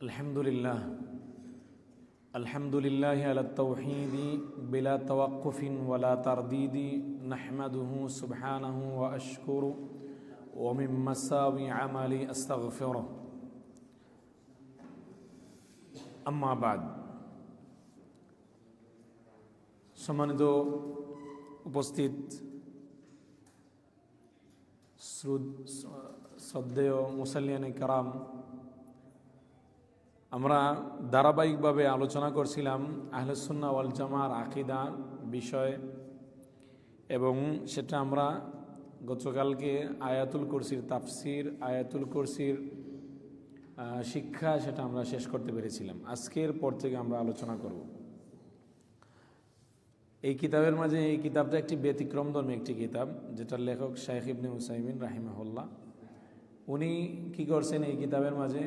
আলহামদুলিল্লাহ আলহামদুলিল্লাহি আলা তাওহীদি বিলা তাওয়াক্কুফিন ওয়ালা তারদিদি নাহমাদুহু সুবহানাহু ওয়া আশকুরু ওয়া মিন মাসাওই আমালি আস্তাগফিরুহ। আম্মা বাদ। সম্মানিত উপস্থিত শ্রদ্ধেয় মুসাল্লিয়ানে কারাম, আমরা ধারাবাহিকভাবে আলোচনা করছিলাম আহলে সুন্নাহ ওয়াল জামার আকীদা বিষয়, এবং সেটা আমরা গতকালকে আয়াতুল কুরসির তাফসির, আয়াতুল কুরসির শিক্ষা, সেটা আমরা শেষ করতে পেরেছিলাম। আজকের পর থেকে আমরা আলোচনা করব এই কিতাবের মাঝে। এই কিতাবটা একটি ব্যতিক্রমধর্মী একটি কিতাব, যেটার লেখক শাইখ ইবনে উসাইমিন রাহিমাহুল্লাহ। উনি কি করছেন, এই কিতাবের মাঝে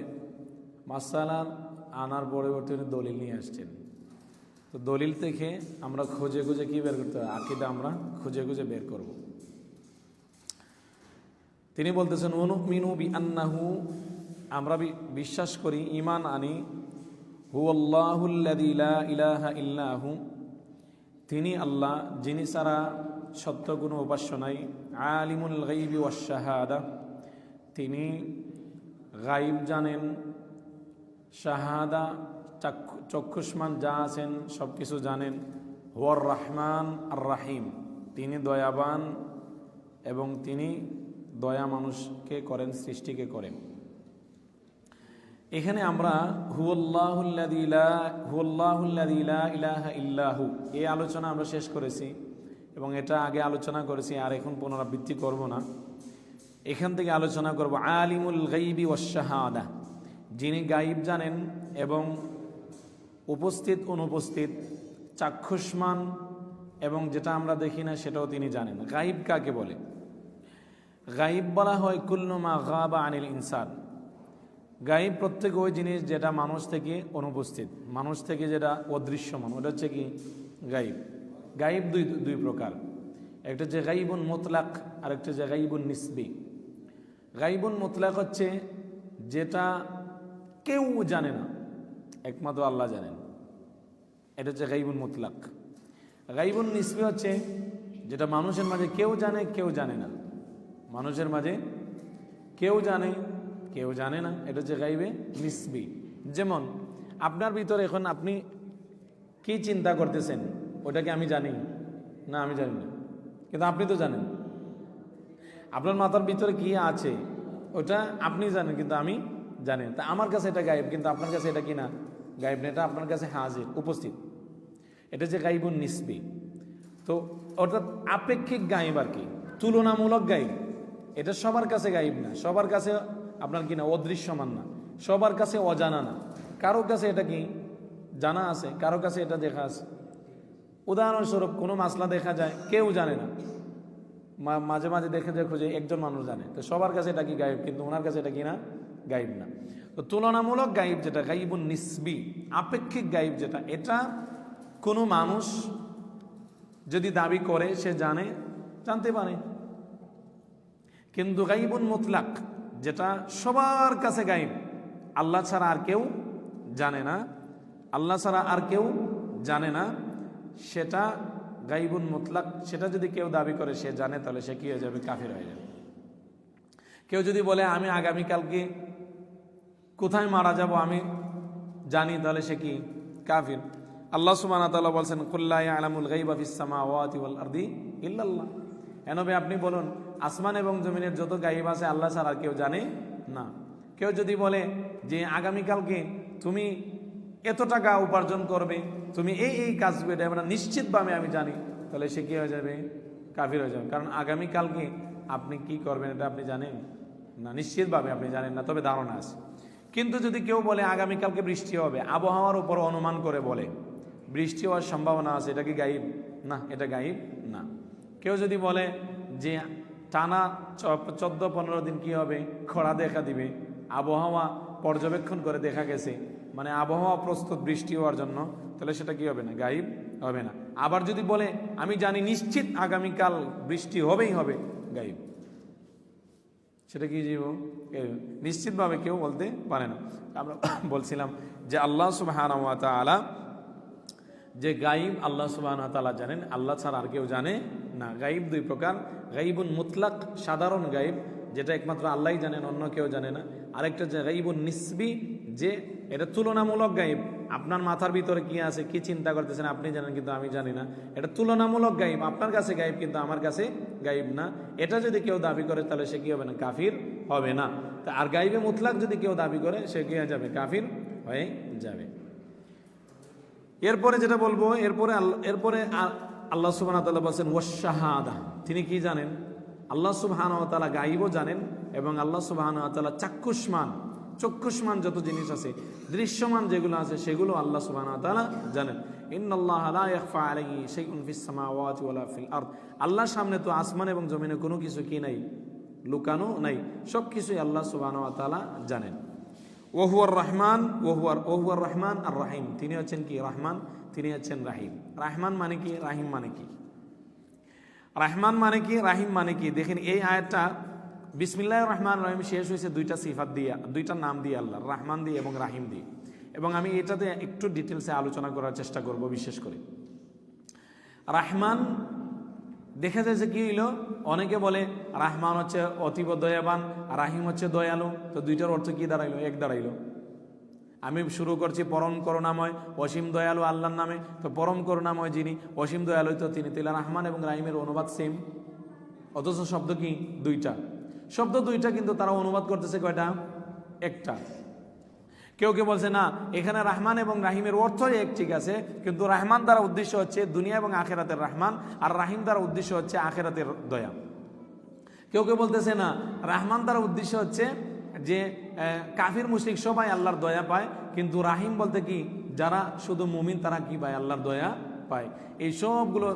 মাসালা আনার পরবর্তী দলিল নিয়ে আসছেন। তো দলিল থেকে আমরা খুঁজে খুঁজে কি বের করতে হবে, আকীদা আমরা খুঁজে খুঁজে বের করব। তিনি বলতেছেন, অনুমিনু বিআন্নাহু, আমরা বিশ্বাস করি, ঈমান আনি, হুয়াল্লাহুল্লাযী লা ইলাহা ইল্লাহু, তিনি আল্লাহ, যিনি ছাড়া সত্য কোনো উপাস্য নাই। আলিমুল গায়বি ওয়াশ শাহাদা, তিনি গায়ব জানেন, শাহাদা চক্ষুষ্মান যা আছেন সব কিছু জানেন। হুয়ার রহমান আর রাহিম, তিনি দয়াবান এবং তিনি দয়া মানুষকে করেন, সৃষ্টিকে করেন। এখানে আমরা হুয়াল্লাহুল্লাযী লা ইলাহা ইল্লাহু এই আলোচনা আমরা শেষ করেছি, এবং এটা আগে আলোচনা করেছি, আর এখন পুনরাবৃত্তি করব না। এখান থেকে আলোচনা করব আলিমুল গায়বি ওয়াশ শাহাদা, যিনি গায়ব জানেন এবং উপস্থিত অনুপস্থিত, চাক্ষুষ্মান এবং যেটা আমরা দেখি না সেটাও তিনি জানেন। গায়ব কাকে বলে? গায়ব বলা হয় কুল্লু মা গাবা আনিল ইনসান। গায়ব প্রত্যেক ওই জিনিস যেটা মানুষ থেকে অনুপস্থিত, মানুষ থেকে যেটা অদৃশ্যমান, ওটা হচ্ছে কি গায়ব। গায়ব দুই প্রকার, একটা হচ্ছে গায়বুন মুতলাক আর একটা হচ্ছে গায়বুন নিসবি। গায়বুন মুতলাক হচ্ছে যেটা কেউ জানে না, একমাত্র আল্লাহ জানেন, এটা হচ্ছে গায়বুন মুতলাক। গায়বুন নিসবি হচ্ছে যেটা মানুষের মাঝে কেউ জানে, কেউ জানে না, মানুষের মাঝে কেউ জানে, কেউ জানে না, এটা হচ্ছে গায়বে নিসবি। যেমন আপনার ভিতরে এখন আপনি কি চিন্তা করতেছেন, ওটাকে আমি জানি না, আমি জানি না, কিন্তু আপনি তো জানেন। আপনার মাথার ভিতরে কি আছে ওটা আপনি জানেন, কিন্তু আমি জানেন। তা আমার কাছে এটা গায়েব, কিন্তু আপনার কাছে এটা কি না, গায়েব না, এটা আপনার কাছে হাজির, উপস্থিত। এটা হচ্ছে গায়বুন নিসবি। তো অর্থাৎ আপেক্ষিক গায়েব আর কি, তুলনামূলক গায়েব। এটা সবার কাছে গায়েব না, সবার কাছে আপনার কি না, অদৃশ্যমান না, সবার কাছে অজানা না। কারো কাছে এটা কি জানা আছে, কারো কাছে এটা দেখা আছে। উদাহরণস্বরূপ কোনো মাসলা দেখা যায়, কেউ জানে না, মাঝে মাঝে দেখে খুঁজে একজন মানুষ জানে, তো সবার কাছে এটা কি গায়েব, কিন্তু ওনার কাছে এটা কি না, গায়েব না। তো তুলনামূলক গায়েব যেটা, গায়বুন নিসবি, আপেক্ষিক গায়েব যেটা, এটা কোনো মানুষ যদি দাবি করে সে জানতে পারে। কিন্তু গায়বুন মুতলাক যেটা সবার কাছে গায়েব, আল্লাহ ছাড়া আর কেউ জানে না, আল্লাহ ছাড়া আর কেউ জানে না, সেটা গায়বুন মুতলাক। সেটা যদি কেউ দাবি করে সে জানে, তাহলে সে কি হয়ে যাবে, কাফির হয়ে যাবে। কেউ যদি বলে আমি আগামীকালকে কোথায় মারা যাব আমি জানি, তাহলে সে কি, কাফির। আল্লাহ সুবহানাহু ওয়া তাআলা বলছেন, কুল লা ইয়ালামুল গায়বা ফিস সামাওয়াতি ওয়াল আরদি ইল্লাল্লাহ। নবী আপনি বলুন, আসমান এবং জমিনের যত গায়ব আছে আল্লাহ ছাড়া আর কেউ জানে না। কেউ যদি বলে যে আগামীকালকে তুমি এত টাকা উপার্জন করবে, তুমি এই কাজ করবে, এটা আমরা নিশ্চিতভাবে আমি জানি, তাহলে সে কি হয়ে যাবে, কাফির হয়ে যাবে। কারণ আগামীকালকে আপনি কি করবেন এটা আপনি জানেন না, নিশ্চিতভাবে আপনি জানেন না, তবে ধারণা আছে। কিন্তু যদি কেউ বলে আগামীকালকে বৃষ্টি হবে, আবহাওয়ার উপর অনুমান করে বলে বৃষ্টি হওয়ার সম্ভাবনা আছে, এটা কি গায়েব? না, এটা গায়েব না। কেউ যদি বলে যে টানা 14-15 দিন কি হবে, খরা দেখা দিবে, আবহাওয়া পর্যবেক্ষণ করে দেখা গেছে, মানে আবহাওয়া প্রস্তুত বৃষ্টি হওয়ার জন্য, তাহলে সেটা কি হবে না, গায়েব হবে না। আবার যদি বলে আমি জানি নিশ্চিত আগামীকাল বৃষ্টি হবেই হবে, গায়েব। সেটা কি জীব নিশ্চিতভাবে কেউ বলতে পারে না। আমরা বলছিলাম যে আল্লাহ সুবহানাহু ওয়া তাআলা যে গাইব আল্লাহ সুবহানাহু ওয়া তাআলা জানেন, আল্লাহ ছাড়া আর কেউ জানে না। গাইব দুই প্রকার, গাইবুন মুতলাক সাধারণ গাইব যেটা একমাত্র আল্লাহই জানেন, অন্য কেউ জানে না। আরেকটা যে গাইবুন নিসবি, যে এটা তুলনামূলক গাইব, আপনার মাথার ভিতরে কি আছে, কি চিন্তা করতেছেন আপনি জানেন কিন্তু আমি জানি না, এটা তুলনামূলক গাইব, আপনার কাছে গাইব কিন্তু আমার কাছে গাইব না। এটা যদি কেউ দাবি করে তাহলে সে কি হবে না, কাফির হবে না। আর গাইবে মুতলাক যদি কেউ দাবি করে সে কি হয়ে যাবে, কাফির হয়ে যাবে। এরপরে যেটা বলবো, এরপরে আল্লাহ সুবহানাহু ওয়া তাআলা বলেন ওয়াশ-শাহাদা, তিনি কি জানেন, আল্লাহ সুবহানাহু ওয়া তাআলা গায়বও জানেন এবং আল্লাহ সুবহানাহু ওয়া তাআলা চক্ষুষ্মান যত জিনিস আছে, দৃশ্যমান যেগুলো আছে সেগুলো আল্লাহ সুবহানাহু ওয়া তাআলা জানেন। ইন্নাল্লাহা লা ইয়াখফা আলাইহি শাইউন ফিস সামাওয়াতি ওয়ালা ফিল আরদ, আল্লাহর সামনে তো আসমান এবং জমিনে কোনো কিছু কি নাই, লুকানো নাই, সব কিছুই আল্লাহ সুবহানাহু ওয়া তাআলা জানেন। ওহুয়ার রহমান ওহুয়ার রহমান আর রাহিম, তিনি হচ্ছেন কি রহমান, তিনি হচ্ছেন রাহিম। রহমান মানে কি, রাহিম মানে কি? রহমান মানে কি, রাহিম মানে কি? দেখেন এই আয়াতটা বিসমিল্লাহির রহমানির রহিম শেষ হয়েছে দুইটা সিফাত দিয়ে, দুইটা নাম দিয়ে আল্লাহ, রহমান দিয়ে এবং রাহিম দিয়ে। এবং আমি এটাতে একটু ডিটেলসে আলোচনা করার চেষ্টা করব। বিশেষ করে রহমান দেখা যায় যে কি হইলো, অনেকে বলে রহমান হচ্ছে অতীব দয়াবান, রাহিম হচ্ছে দয়ালু। তো দুইটার অর্থ কি দাঁড়াইলো, এক দাঁড়াইলো। আমি শুরু করছি পরম করুণাময় অসীম দয়ালু আল্লাহর নামে, তো পরম করুণাময় যিনি অসীম দয়ালু তো তিনি। তাহলে রহমান এবং রাহিমের অনুবাদ সেম, অথচ শব্দ কি দুইটা, শব্দ দুইটা, কিন্তু তারা অনুবাদ করতেছে কয়টা, একটা। কেউ কেউ বলছে না, এখানে রহমান এবং রাহিমের অর্থই এক, ঠিক আছে, কিন্তু রহমান দ্বারা উদ্দেশ্য হচ্ছে দুনিয়া এবং আখেরাতের রহমান, আর রাহিম দ্বারা উদ্দেশ্য হচ্ছে আখেরাতের দয়া। কেউ কেউ বলতেছে না, রহমান দ্বারা উদ্দেশ্য হচ্ছে যে কাফির মুশরিক সবাই আল্লাহর দয়া পায়, কিন্তু রাহিম বলতে কি যারা শুধু মুমিন তারা কি পায়, আল্লাহর দয়া পায়। এই সবগুলো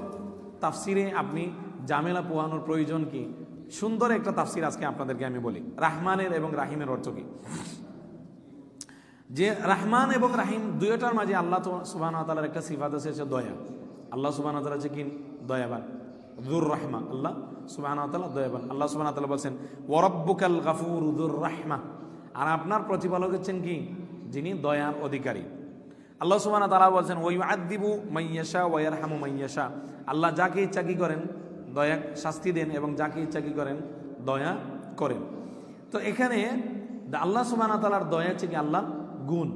তাফসিরে আপনি ঝামেলা পোহানোর প্রয়োজন কি? সুন্দর একটা তাফসির আজকে আপনাদেরকে আমি বলি, রহমানের এবং রাহিমের অর্থ কি। যে রহমান এবং রাহিম দুইটার মাঝে আল্লাহ সুবহানাহু ওয়া তাআলার একটা সিফাত আছে, সে দয়া। আল্লাহ সুবহানাহু ওয়া তাআলা হচ্ছে কি দয়াবান, যুর রাহমা, আল্লাহ সুবহানাহু ওয়া তাআলা দয়াবান। আল্লাহ সুবহানাহু ওয়া তাআলা বলেন ওয়া রাব্বুকাল গাফুর যুর রাহমা, আর আপনার প্রতিপালক হচ্ছেন কি, যিনি দয়ার অধিকারী। আল্লাহ সুবহানাহু ওয়া তাআলা বলেন ওয়া ইউআযযিবু মান ইয়াশা ওয়া ইয়ারহামু মান ইয়াশা, আল্লাহ যাকে ইচ্ছা কি করেন, দয়া শাস্তি দেন, এবং যাকে ইচ্ছা কি করেন, দয়া করেন। তো এখানে আল্লাহ সুবহানাহু ওয়া তাআলার দয়া হচ্ছে কি আল্লাহর গুণ।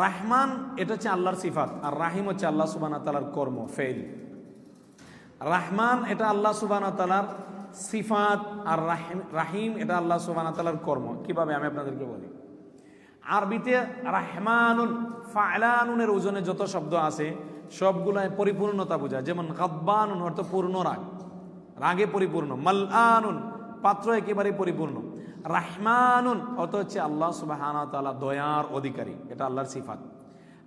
রাহমান এটা হচ্ছে আল্লাহর সিফাত, আর রাহিম হচ্ছে আল্লাহ সুবহানাহু ওয়া তাআলার কর্ম, ফেল। রাহমান এটা আল্লাহ সুবহানাহু ওয়া তাআলার সিফাত, আর রাহিম এটা আল্লাহ সুবহানাহু ওয়া তাআলার কর্ম। কিভাবে আমি আপনাদেরকে বলি, আরবিতে রাহমানুন ফালানুনের ওজনে যত শব্দ আছে সবগুলাই পরিপূর্ণতা বোঝায়। যেমন গাব্বানুন অর্থ পূর্ণ রাগ, রাগে পরিপূর্ণ। মালআনুন পাত্র একেবারে পরিপূর্ণ। রাহমানুন অর্থ হচ্ছে আল্লাহ সুবহানাহু ওয়া তাআলা দয়ার অধিকারী, এটা আল্লাহর সিফাত।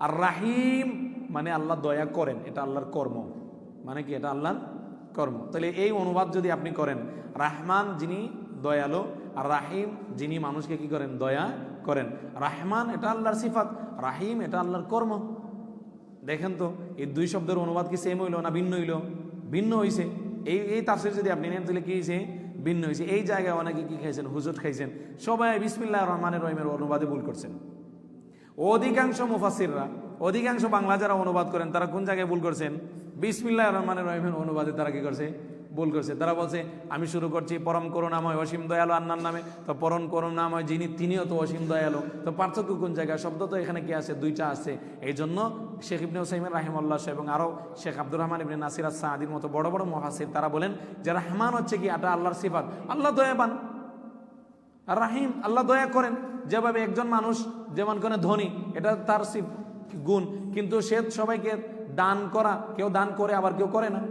আর রাহিম মানে আল্লাহ দয়া করেন, এটা আল্লাহর কর্ম। মানে কি, এটা আল্লাহর কর্ম। তাহলে এই অনুবাদ যদি আপনি করেন, রহমান যিনি দয়ালু, আর রাহিম যিনি মানুষকে কি করেন, দয়া করেন। রহমান এটা আল্লাহর সিফাত, রাহিম এটা আল্লাহর কর্ম। দেখেন তো এই দুই শব্দের অনুবাদ কি সেম হইল না ভিন্ন হইল? ভিন্ন হইছে। এই তাফসীর যদি আপনি নেন তাহলে কি হয়েছে, ভিন্ন হয়েছে। এই জায়গায় অনেকে কি খাইছেন, হুজুট খাইছেন, সবাই বিসমিল্লাহির রহমানির রহিমের অনুবাদে ভুল করছেন। অধিকাংশ মুফাসসিররা, অধিকাংশ বাংলা যারা অনুবাদ করেন তারা কোন জায়গায় ভুল করছেন, বিসমিল্লাহির রহমানির রহিমের অনুবাদে তারা কি করছে, ভুল করছে। তারা বলছে আমি শুরু করছি পরম করুণাময় অসীম দয়ালু আল্লাহর নামে, তো পরম করুণাময় যিনি তিনিও তো অসীম দয়ালু। তো পার্থক্য কোন জায়গায়? শব্দ তো এখানে কি আছে, দুইটা আছে। এই জন্য শেখ ইবনে উসাইমিন রাহিমাহুল্লাহ এবং আরও শেখ আব্দুর রহমান ইবনে নাসির আস-সাদির মতো বড় বড় মুফাসসির তারা বলেন যে রহমান হচ্ছে কি, এটা আল্লাহর সিফাত, আল্লাহ দয়াবান। আর রাহিম আল্লাহ দয়া করেন। যেভাবে একজন মানুষ যেমন কোনো ধনী, এটা তার গুণ, কিন্তু সে সবাইকে দান করা, কেউ দান করে আবার কেউ করে না।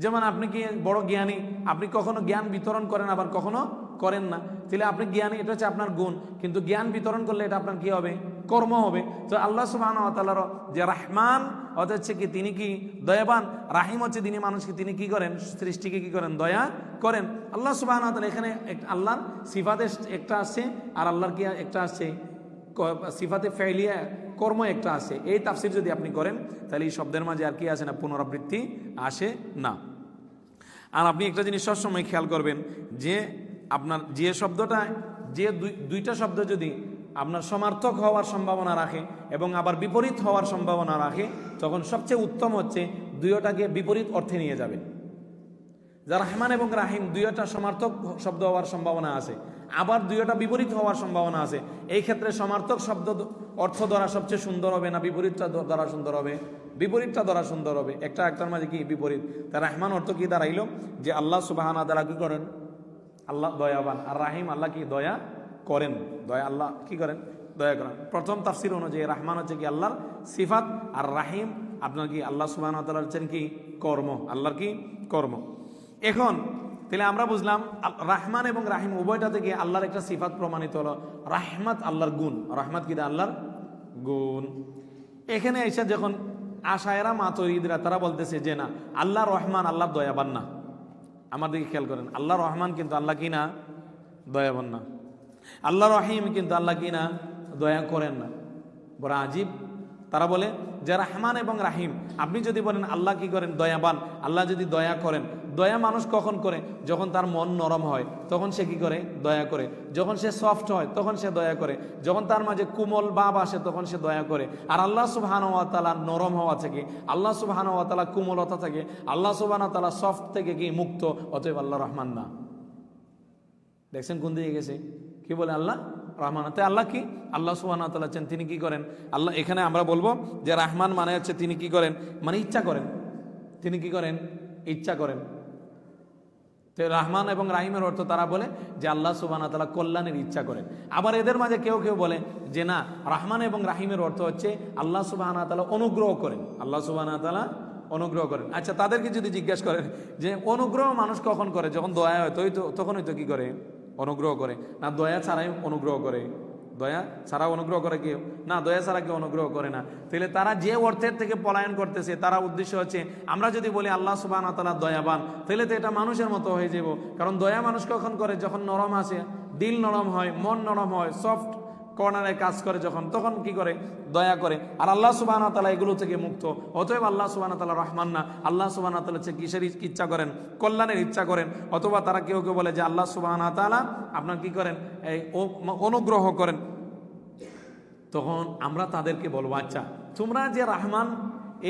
যেমন আপনি কি বড় জ্ঞানী, আপনি কখনো জ্ঞান বিতরণ করেন আবার কখনো করেন না, তাহলে আপনি জ্ঞানী, এটা হচ্ছে আপনার গুণ, কিন্তু জ্ঞান বিতরণ করলে এটা আপনার কি হবে, কর্ম হবে। তো আল্লাহ সুবহানাহু ওয়া তাআলার যে রহমান অর্থাৎ হচ্ছে কি তিনি কি দয়াবান, রাহিম হচ্ছে তিনি মানুষকে তিনি কি করেন, সৃষ্টিকে কি করেন, দয়া করেন। আল্লাহ সুবহানাহু ওয়া তাআলা এখানে আল্লাহর সিফাতে একটা আছে, আর আল্লাহর কি একটা আছে, সিফাতে ফাইলিয়া কর্ম একটা আছে। এই তাফসীর যদি আপনি করেন তাহলে এই শব্দের মাঝে আর কি আসে না, পুনরাবৃত্তি আসে না। আর আপনি একটা জিনিস সবসময় খেয়াল করবেন যে আপনার যে শব্দটা, যে দুইটা শব্দ যদি আপনার সমার্থক হওয়ার সম্ভাবনা রাখে এবং আবার বিপরীত হওয়ার সম্ভাবনা রাখে, তখন সবচেয়ে উত্তম হচ্ছে দুইটাকে বিপরীত অর্থে নিয়ে যাবেন। যা রহমান এবং রাহিম দুইটা সমার্থক শব্দ হওয়ার সম্ভাবনা আছে, আবার দুইটা বিপরীত হওয়ার সম্ভাবনা আছে। এই ক্ষেত্রে সমার্থক শব্দ অর্থ ধরা সবচেয়ে সুন্দর হবে না বিপরীতটা ধরা সুন্দর হবে? বিপরীতটা ধরা সুন্দর হবে। একটার মাঝে কি বিপরীত? তার রহমান অর্থ কি দাঁড়াইল যে আল্লাহ সুবহানাহু ওয়া তাআলা কি করেন? আল্লাহ দয়াবান। আর রাহিম আল্লাহ কি দয়া করেন। দয়া আল্লাহ কি করেন? দয়া করেন। প্রথম তাফসীর অনুযায়ী রহমান হচ্ছে কি আল্লাহর সিফাত, আর রাহিম আপনার কি আল্লাহ সুবহানাহু ওয়া তাআলার হচ্ছেন কি কর্ম, আল্লাহর কি কর্ম। এখন তাহলে আমরা বুঝলাম রহমান এবং রাহিম উভয়টা থেকে আল্লাহর একটা সিফাত প্রমাণিত হলো। রাহমাত আল্লাহর গুণ, রহমত কি আল্লাহর গুণ। এখানে এসে যখন আশায়েরা মাতুরিদরা তারা বলতেছে যে না আল্লাহ রহমান, আল্লাহ দয়াবান না। আমার দিকে খেয়াল করেন, আল্লাহ রহমান কিন্তু আল্লাহ কি না দয়াবান না, আল্লাহ রহিম কিন্তু আল্লাহ কি না দয়া করেন না। বড় আজীব। তারা বলে যে রহমান এবং রাহিম, আপনি যদি বলেন আল্লাহ কি করেন দয়াবান, আল্লাহ যদি দয়া করেন, দয়া মানুষ কখন করে? যখন তার মন নরম হয় তখন সে কি করে? দয়া করে। যখন সে সফট হয় তখন সে দয়া করে। যখন তার মাঝে কোমল ভাব আসে তখন সে দয়া করে। আর আল্লাহ সুবহানাহু ওয়া তাআলা নরম হওয়া থেকে, আল্লাহ সুবহানাহু ওয়া তাআলা কোমলতা থেকে, আল্লাহ সুবহানাহু ওয়া তাআলা সফট থেকে কি মুক্ত, অতএব আল্লাহ রহমান না। দেখছেন কোন দিকে গেছে? কি বলে আল্লাহ রহমান। তাই আল্লাহ কি? আল্লাহ সুবহানাহু ওয়া তাআলা তিনি কি করেন? আল্লাহ এখানে আমরা বলবো যে রহমান মানে হচ্ছে তিনি কি করেন, মানে ইচ্ছা করেন। তিনি কি করেন? ইচ্ছা করেন। তো রহমান এবং রাহিমের অর্থ তারা বলে যে আল্লাহ সুবহানাহু ওয়া তাআলা কল্যাণের ইচ্ছা করেন। আবার এদের মাঝে কেউ কেউ বলে যে না, রহমান এবং রাহিমের অর্থ হচ্ছে আল্লাহ সুবহানাহু ওয়া তাআলা অনুগ্রহ করেন, আল্লাহ সুবহানাহু ওয়া তাআলা অনুগ্রহ করেন। আচ্ছা, তাদেরকে যদি জিজ্ঞেস করেন যে অনুগ্রহ মানুষ কখন করে? যখন দয়া হয় তখনই তো কি করে? অনুগ্রহ করে। না দয়া ছাড়াই অনুগ্রহ করে? দয়া ছাড়া অনুগ্রহ করে কেউ? না, দয়া ছাড়া কেউ অনুগ্রহ করে না। তাহলে তারা যে অর্থের থেকে পলায়ন করতেছে, তারা উদ্দেশ্য হচ্ছে আমরা যদি বলি আল্লাহ সুবহানাহু ওয়া তাআলা দয়াবান, তাহলে তো এটা মানুষের মতো হয়ে যাব। কারণ দয়া মানুষ কখন করে? যখন নরম আসে, দিল নরম হয়, মন নরম হয়, সফট কর্নারে কাজ করে যখন, তখন কি করে? দয়া করে। আর আল্লাহ সুবহানাহু ওয়া তাআলা এগুলো থেকে মুক্ত, অতএব আল্লাহ সুবহানাহু ওয়া তাআলা রহমান না। আল্লাহ সুবহানাহু ওয়া তাআলা হচ্ছে কিসের ইচ্ছা করেন? কল্যাণের ইচ্ছা করেন। অথবা তারা কেউ কেউ বলে যে আল্লাহ সুবহানাহু ওয়া তাআলা আপনার কি করেন? এই অনুগ্রহ করেন। তখন আমরা তাদেরকে বলবো আচ্ছা, তোমরা যে রহমান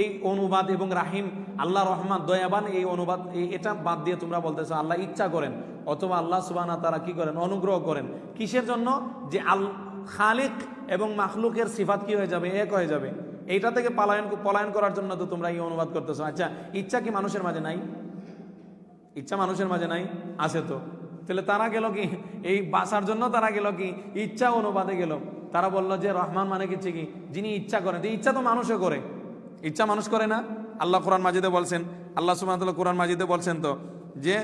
এই অনুবাদ এবং রাহিম আল্লাহ রহমান দয়াবান এই অনুবাদ এটা বাদ দিয়ে তোমরা বলতেছো আল্লাহ ইচ্ছা করেন, অথবা আল্লাহ সুবহানাহু ওয়া তাআলা কি করেন? অনুগ্রহ করেন। কিসের জন্য? যে খালিক এবং মাখলুকের সিফাত কি হয়ে যাবে? এক হয়ে যাবে। এইটা থেকে পলায়ন করার জন্য তো তোমরা এই অনুবাদ করতেছো। আচ্ছা, ইচ্ছা কি মানুষের মাঝে নাই? ইচ্ছা মানুষের মাঝে নাই? আছে তো। তাহলে তারা গেল কি এই বাঁচার জন্য? তারা গেল কি ইচ্ছা অনুবাদে গেল। তারা বলল যে রহমান মানে কি যিনি ইচ্ছা করেন। ইচ্ছা তো মানুষও করে, ইচ্ছা মানুষ করে না? আল্লাহ কোরআন মাজিদে বলছেন, আল্লাহ সুবহানাহু ওয়া তাআলা কোরআন মাজিদে বলছেন তো যে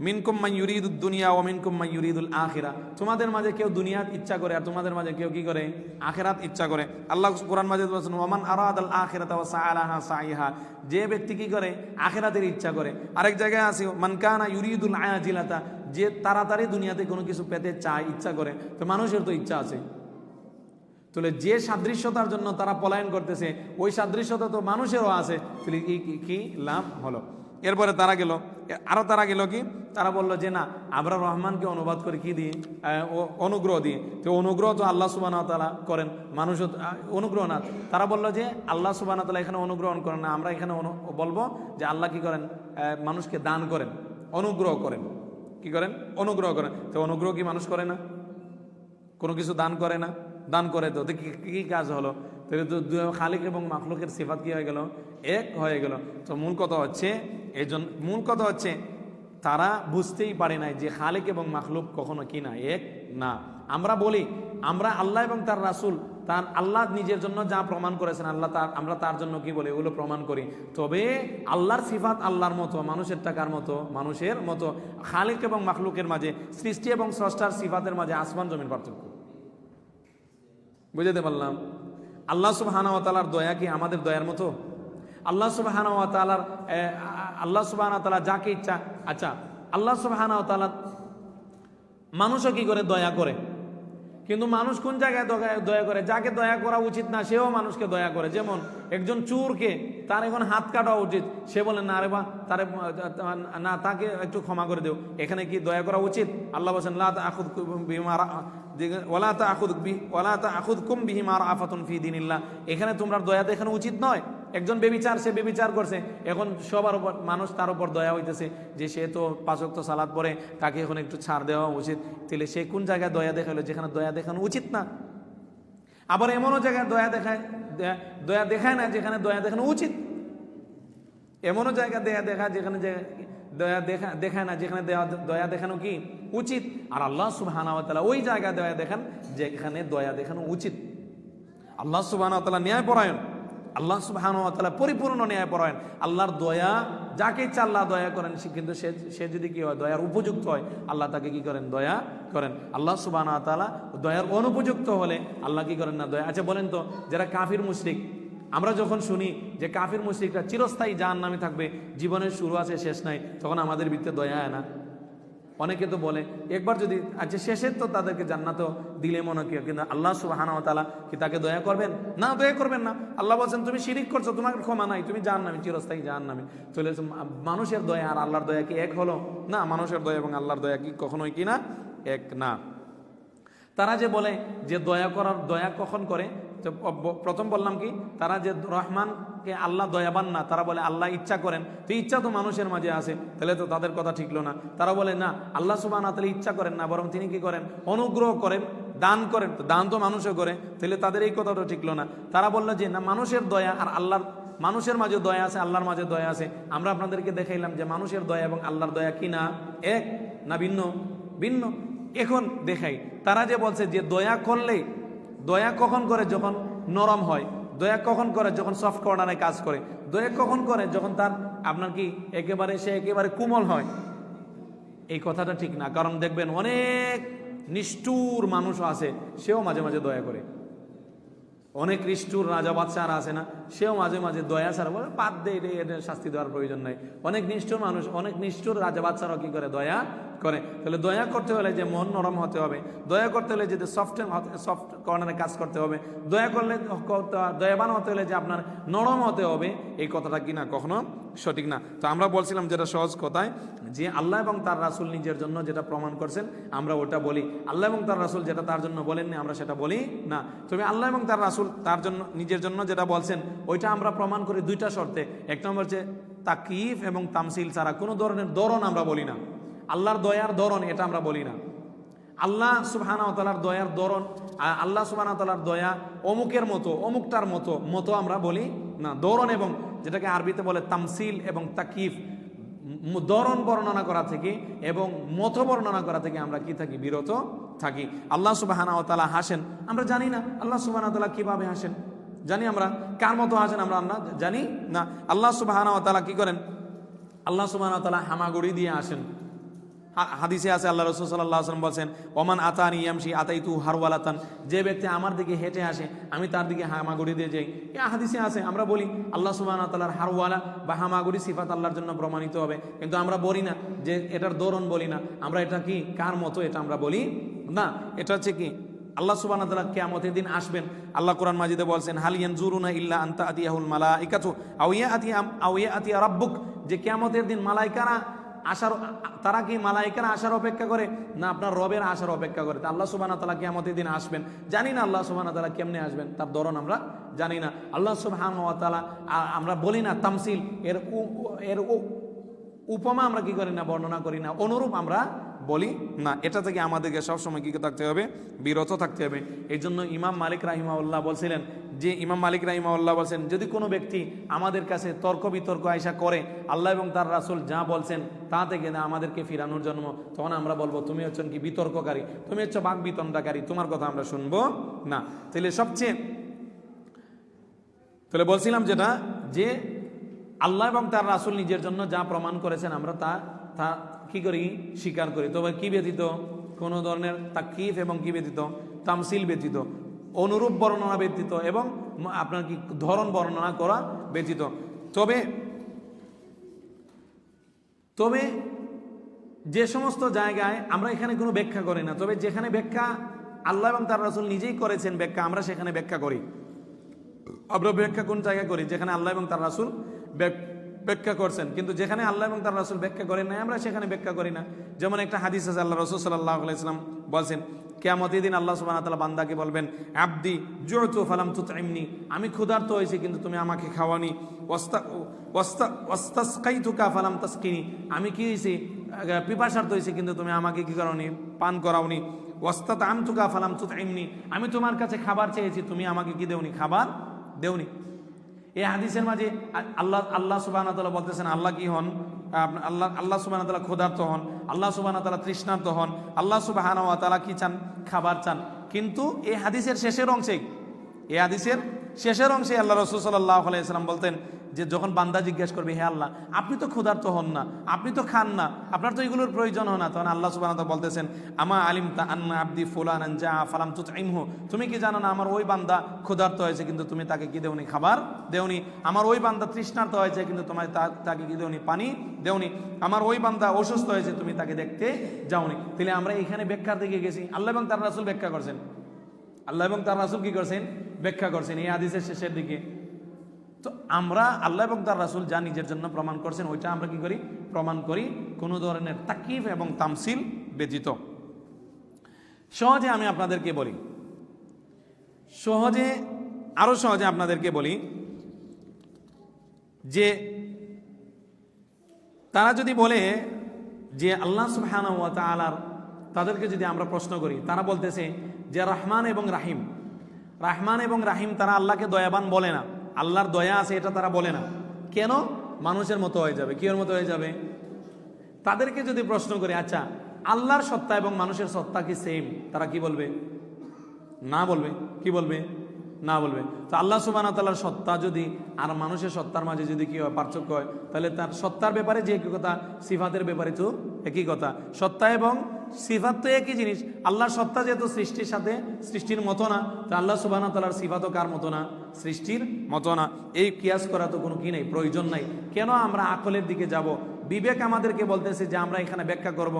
মিনকুম মান ইউরিদুদ দুনিয়া ওয়া মিনকুম মান ইউরিদুল আখিরা। তোমাদের মাঝে কেউ দুনিয়াত ইচ্ছা করে আর তোমাদের মাঝে কেউ কি করে? আখিরাত ইচ্ছা করে। আল্লাহ কোরআন মাজিদে বলছেন ওয়ামান আরাদাল আখিরাতা ওয়া সাআলাহা সাইহা। যে ব্যক্তি কি করে? আখিরাতের ইচ্ছা করে। আরেক জায়গায় আছে মান কানা ইউরিদুল আজিলাতা, যে তাড়াতাড়ি দুনিয়াতে কোনো কিছু পেতে চায়, ইচ্ছা করে। তো মানুষের তো ইচ্ছা আছে। তাহলে যে সাদৃশ্যতার জন্য তারা পলায়ন করতেছে, ওই সাদৃশ্যতা তো মানুষেরও আছে। তাহলে কি লাভ হলো? এরপরে তারা গেল তারা গেল কি? তারা বললো যে না, আমরা রহমানকে অনুবাদ করে কি দিয়ে? অনুগ্রহ দিয়ে। তো অনুগ্রহ তো আল্লাহ সুবহানাহু ওয়া তাআলা করেন, মানুষও অনুগ্রহ না। তারা বললো যে আল্লাহ সুবহানাহু ওয়া তাআলা এখানে অনুগ্রহ করেন না, আমরা এখানে বলবো যে আল্লাহ কি করেন? মানুষকে দান করেন, অনুগ্রহ করেন। কি করেন? অনুগ্রহ করেন। তো অনুগ্রহ কি মানুষ করে না? কোনো কিছু দান করে না? দান করে। তো কি কাজ হলো? তাহলে তো খালিক এবং মাখলুকের সিফাত কি হয়ে গেল? এক হয়ে গেল। তো মূল কথা হচ্ছে তারা বুঝতেই পারে নাই যে খালিক এবং মাখলুক কখনো কি না এক না। আমরা বলি আমরা আল্লাহ এবং তার রাসূল, তার আল্লাহ নিজের জন্য যা প্রমাণ করেছেন আমরা তার জন্য কি বলি? ওগুলো প্রমাণ করি। তবে আল্লাহর সিফাত আল্লাহর মতো, মানুষের টাকার মতো, মানুষের মতো। খালিক এবং মাখলুকের মাঝে, সৃষ্টি এবং স্রষ্টার সিফাতের মাঝে আসমান জমিন পার্থক্য। বুঝতে পারলাম? আল্লাহ সুবহানাহু ওয়া তাআলার দয়া কি আমাদের দয়ার মতো? আল্লাহ সুবহানাহু ওয়া তাআলা যাকে ইচ্ছা, আচ্ছা আল্লাহ সুবহানাহু ওয়া তাআলা মানুষও কি করে? দয়া করে। কিন্তু মানুষ কোন জায়গায় দয়া করে? যাকে দয়া করা উচিত না সেও মানুষকে দয়া করে। যেমন একজন চোরকে তার এখন হাত কাটা উচিত, সে বলে না রে বা তারে না, তাকে একটু ক্ষমা করে দেও। এখানে কি দয়া করা উচিত? আল্লাহ বলছেন লা তাখুযকুম বিমা রাআফাতুন ফি দীনিল্লাহ। এখানে তোমরা দয়া দেখানো উচিত নয়। একজন বেবিচার, সে বেবিচার করছে, এখন সবার উপর মানুষ তার উপর দয়া হইতেছে যে সে তো 5 ওয়াক্ত সালাত পড়ে, তাকে এখন একটু ছাড় দেওয়া উচিত। তাহলে সে কোন জায়গায় দয়া দেখালো? যেখানে দয়া দেখানো উচিত না। আবার এমনও জায়গায় দয়া দেখায় না যেখানে দয়া দেখানো উচিত। এমনও জায়গায় দেখায় যেখানে দয়া দেখায় না যেখানে দয়া দেখানো কি উচিত। আর আল্লাহ সুবহানাহু ওয়া তাআলা ওই জায়গায় দয়া দেখান যেখানে দয়া দেখানো উচিত। আল্লাহ সুবহানাহু ওয়া তাআলা ন্যায়পরায়ণ, আল্লাহ সুবহানাহু ওয়া তাআলা পরিপূর্ণ ন্যায়পরায়ণ। আল্লাহর দয়া যাকে ইচ্ছা আল্লাহ দয়া করেন, কিন্তু সে যদি কি হয়, দয়ার উপযুক্ত হয়, আল্লাহ তাকে কি করেন? দয়া করেন। আল্লাহ সুবহানাহু ওয়া তাআলা দয়ার অনুপযুক্ত হলে আল্লাহ কি করেন না? দয়া। আচ্ছা বলেন তো, যারা কাফির মুশরিক, আমরা যখন শুনি যে কাফির মুশরিকরা চিরস্থায়ী জাহান্নামে থাকবে, জীবনের শুরু আছে শেষ নাই, তখন আমাদের ভিতরে দয়া হয় না? অনেকে তো বলে একবার যদি, আচ্ছা শেষের তো তাদেরকে জান্নাতও দিলে মনে কি, কিন্তু আল্লাহ সুবহানাহু ওয়া তাআলা কি তাকে দয়া করবেন? না, দয়া করবেন না। আল্লাহ বলছেন তুমি শিরিক করছো, তোমার ক্ষমা নাই, তুমি জাহান্নামী, চিরস্থায়ী জাহান্নামী। তাহলে মানুষের দয়া আর আল্লাহর দয়া কি এক হলো? না, মানুষের দয়া এবং আল্লাহর দয়া কি কখনোই কি না এক না। তারা যে বলে যে দয়া কখন করে, প্রথম বললাম কি, তারা যে রহমানকে আল্লাহ দয়াবান না, তারা বলে আল্লাহ ইচ্ছা করেন। তো ইচ্ছা তো মানুষের মাঝে আছে, তাহলে তো তাদের কথা ঠিকলো না। তারা বলে না, আল্লাহ সুবহানাহু ওয়া তাআলা ইচ্ছা করেন না, বরং তিনি কি করেন? অনুগ্রহ করেন, দান করেন। তো দান তো মানুষও করে, তাহলে তাদের এই কথাটা ঠিকলো না। তারা বললো যে না, মানুষের দয়া আর আল্লাহর, মানুষের মাঝে দয়া আছে, আল্লাহর মাঝে দয়া আছে। আমরা আপনাদেরকে দেখাইলাম যে মানুষের দয়া এবং আল্লাহর দয়া কি না এক, না ভিন্ন? ভিন্ন। এখন দেখাই, তারা যে বলছে যে দয়া করলে, দয়া কখন করে? যখন নরম হয়। দয়া কখন করে? যখন সফট কর্নারে কাজ করে। দয়া কখন করে? যখন তার আপনার কি সে একেবারে কোমল হয়। এই কথাটা ঠিক না। কারণ দেখবেন অনেক নিষ্ঠুর মানুষও আছে, সেও মাঝে মাঝে দয়া করে। অনেক নিষ্ঠুর রাজা বাদশাহরা আছে না, সেও মাঝে মাঝে দয়া ছাড়া বলে বাদ দে, এদের শাস্তি দেওয়ার প্রয়োজন নাই। অনেক নিষ্ঠুর মানুষ, অনেক নিষ্ঠুর রাজা বাদশাহরাও কি করে? দয়া করে। তাহলে দয়া করতে হলে যে মন নরম হতে হবে, দয়া করতে হলে যে সফট কর্নারে কাজ করতে হবে, দয়াবান হতে হলে যে আপনার নরম হতে হবে, এই কথাটা কি না কখনো সঠিক না। তো আমরা বলছিলাম যেটা সহজ কথায়, যে আল্লাহ এবং তার রাসূল নিজের জন্য যেটা প্রমাণ করছেন আমরা ওটা বলি। আল্লাহ এবং তার রাসূল যেটা তার জন্য বলেননি আমরা সেটা বলি না। তবে আল্লাহ এবং তার রাসূল তার জন্য নিজের জন্য যেটা বলছেন ওইটা আমরা প্রমাণ করি দুইটা শর্তে। এক নম্বর হচ্ছে তাকিফ এবং তামসিল ছাড়া কোনো ধরনের ধরন আমরা বলি না। আল্লাহর দয়ার ধরন এটা আমরা বলি না। আল্লাহ সুবহানাহু ওয়া তাআলার দয়ার ধরন, আল্লাহ সুবহানাহু ওয়া তাআলার দয়া অমুকের মতো, অমুকটার মতো আমরা বলি না। ধরন এবং যেটাকে আরবিতে বলে তামসিল এবং তাকিফ, ধরন বর্ণনা করা থেকে এবং মত বর্ণনা করা থেকে আমরা কি থাকি? বিরত থাকি। আল্লাহ সুবহানাহু ওয়া তাআলা হাসেন, আমরা জানি না আল্লাহ সুবহানাহু ওয়া তাআলা কিভাবে হাসেন। জানি আমরা কার মতো হাসেন, আমরা জানি না। আল্লাহ সুবহানাহু ওয়া তাআলা কি করেন? আল্লাহ সুবহানাহু ওয়া তাআলা হামাগুড়ি দিয়ে আসেন। হাদিসে আছে আল্লাহ রাসূল সাল্লাল্লাহু আলাইহি ওয়াসাল্লাম বলছেন, ওমান আতানি ইয়ামশি আতাইতু হারওয়ালাতান, যে ব্যক্তি আমার দিকে হেঁটে আসে আমি তার দিকে হামাগুড়ি দিয়ে যাই। এই হাদিসে আছে। আমরা বলি আল্লাহ সুবহানাহু ওয়া তাআলার হারওয়ালা বা হামাগুড়ি সিফাত আল্লাহর জন্য প্রমাণিত হবে, কিন্তু আমরা বলি না যে এটার ধরন বলি না। আমরা এটা কি কার মতো এটা আমরা বলি না। এটা হচ্ছে কি আল্লাহ সুবহানাহু ওয়া তাআলা কিয়ামতের দিন আসবেন। আল্লাহ কোরআন মাজিদে বলছেন, হাল ইয়ানজুরুনা ইল্লা আন তা'তিয়াহুল মালাইকাতু আও ইয়াতিয়া রাব্বুক, যে কিয়ামতের দিন মালাইকারা আসার, তারা কি মালাইকারা আসার অপেক্ষা করে না আপনার রবের আসার অপেক্ষা করে? আল্লাহ সুবহানাহু ওয়া তাআলা কিয়ামতের দিন আসবেন, জানি না আল্লাহ সুবহানাহু ওয়া তাআলা কেমনে আসবেন, তার ধরন আমরা জানি না। আল্লাহ সুবহানাহু ওয়া তাআলা আমরা বলি না তামসিল, এর উপমা আমরা কি করি না? বর্ণনা করি না, অনুরূপ আমরা বলি না। এটা থেকে আমাদেরকে সবসময় কি থাকতে হবে? বিরত থাকতে হবে। এই জন্য ইমাম মালিক রাহিমাহুল্লাহ বলছিলেন, যদি কোনো ব্যক্তি আমাদের কাছে তর্ক বিতর্ক আইসা করে আল্লাহ এবং তার রাসূল যা বলছেন তা থেকে না আমাদেরকে ফিরানোর জন্য, তখন আমরা বলবো তুমি হচ্ছেন কি? বিতর্ককারী, তুমি হচ্ছে বাক বিতণ্ডাকারী, তোমার কথা আমরা শুনবো না। তাহলে বলছিলাম যেটা, যে আল্লাহ এবং তার রাসূল নিজের জন্য যা প্রমাণ করেছেন আমরা তা কি করি? স্বীকার করি। তবে কি ব্যতীত? কোনো ধরনের তাকিফ এবং কি ব্যতীত? তামসিল ব্যতীত, অনুরূপ বর্ণনা ব্যতীত এবং আপনার কি ধরন বর্ণনা করা ব্যতীত। তবে যে সমস্ত জায়গায় আমরা এখানে কোনো ব্যাখ্যা করি না, তবে যেখানে ব্যাখ্যা আল্লাহ এবং তার রাসূল নিজেই করেছেন ব্যাখ্যা, আমরা সেখানে ব্যাখ্যা করি। আমরা ব্যাখ্যা কোন জায়গায় করি? যেখানে আল্লাহ এবং তার রাসূল ব্যাখ্যা করছেন, কিন্তু যেখানে আল্লাহ এবং তার রাসূল ব্যাখ্যা করেন না আমরা সেখানে ব্যাখ্যা করি না। যেমন একটা হাদিস আছে, আল্লাহ রাসূল সাল্লাল্লাহু আলাইহি ওয়াসাল্লাম বলছেন, কিয়ামতের দিন আল্লাহ সুবহানাহু ওয়া তাআলা বান্দাকে বলবেন, আবদি জু'তু ফালাম তুতইমনি, আমি ক্ষুধার্ত হয়েছি কিন্তু তুমি আমাকে খাওয়ানি। ওয়াস্তাসকাইতুকা ফালাম তাসকিনি, আমি কি হয়েছি পিপাসার্ত হয়েছি কিন্তু তুমি আমাকে কি করনি, পান করাওনি। ওয়াস্তাতআমতুকা ফালাম তুতইমনি, আমি তোমার কাছে খাবার চেয়েছি তুমি আমাকে কি দেওনি, খাবার দেওনি। এই হাদিসের মাঝে আল্লাহ সুবহানাহু ওয়া তাআলা বলতেছেন, আল্লাহ কি হন? আল্লাহ সুবহানাহু ওয়া তাআলা ক্ষুধার্ত হন, আল্লাহ সুবহানাহু ওয়া তাআলা তৃষ্ণার্ত হন, আল্লাহ সুবহানাহু ওয়া তাআলা কি চান? খাবার চান। কিন্তু এই হাদিসের শেষের অংশে আল্লাহ রাসূল সাল্লাল্লাহু আলাইহি ওয়াসাল্লাম বলতেন যে যখন বান্দা জিজ্ঞেস করবে, হে আল্লাহ আপনি তো ক্ষুধার্ত হন না, আপনি তো খান না, আপনার তো এগুলোর প্রয়োজন হয় না, তখন আল্লাহ সুবহানাহু ওয়া তাআলা বলতেছেন, আমা আলিমতা আন্না আবদি ফুলানান জা ফালাম তুতইমহু, তুমি কি জানো না আমার ওই বান্দা ক্ষুধার্ত হয়েছে কিন্তু তুমি তাকে কি দেওনি, খাবার দেওনি। আমার ওই বান্দা তৃষ্ণার্ত হয়েছে কিন্তু তোমায় তাকে কি দেওনি, পানি দেওনি। আমার ওই বান্দা অসুস্থ হয়েছে তুমি তাকে দেখতে যাওনি। তাহলে আমরা এখানে ব্যাখ্যার দিকে গেছি, আল্লাহ এবং তার রাসূল ব্যাখ্যা করছেন, আল্লাহ এবং তার রাসূল কি করছেন, ব্যাখ্যা করছেন এই হাদিসের শেষের দিকে। তো আমরা আল্লাহ এবং তার রাসূল যা নিজের জন্য প্রমাণ করছেন ওইটা আমরা কি করি, প্রমাণ করি, কোনো ধরনের তাকয়িফ এবং তামসিল ব্যতীত। সহজে আমি আপনাদেরকে বলি, আরো সহজে আপনাদেরকে বলি যে তারা যদি বলে যে আল্লাহ সুবহানাহু ওয়া তাআলার, তাদেরকে যদি আমরা প্রশ্ন করি, তারা বলতেছে যে রহমান এবং রাহিম তারা আল্লাহকে দয়াবান বলে না, আল্লাহর দয়া আছে এটা তারা বলে না। কেন? মানুষের মতো হয়ে যাবে। কিয়ের মতো হয়ে যাবে? তাদেরকে যদি প্রশ্ন করি, আচ্ছা আল্লাহর সত্তা এবং মানুষের সত্তা কি সেম? তারা কি বলবে? না বলবে। কি বলবে? না বলবে। তো আল্লাহ সুবহানাহু ওয়া তাআলার সত্তা যদি আর মানুষের সত্তার মাঝে যদি কি হয়, পার্থক্য হয়, তাহলে তার সত্তার ব্যাপারে যে একই কথা, সিফাতের ব্যাপারে তো একই কথা। সত্তা এবং সিফাত তো একই জিনিস। আল্লাহর সত্তা যেহেতু সৃষ্টির সাথে সৃষ্টির মতো না, তো আল্লাহ সুবহানাহু ওয়া তাআলার সিফাতও কার মতো না? সৃষ্টির মতো না। এই কিয়াস করা তো কোনো কি নেই, প্রয়োজন নাই। কেন আমরা আকলের দিকে যাব? বিবেক আমাদেরকে বলতেছে যে আমরা এখানে ব্যাখ্যা করব।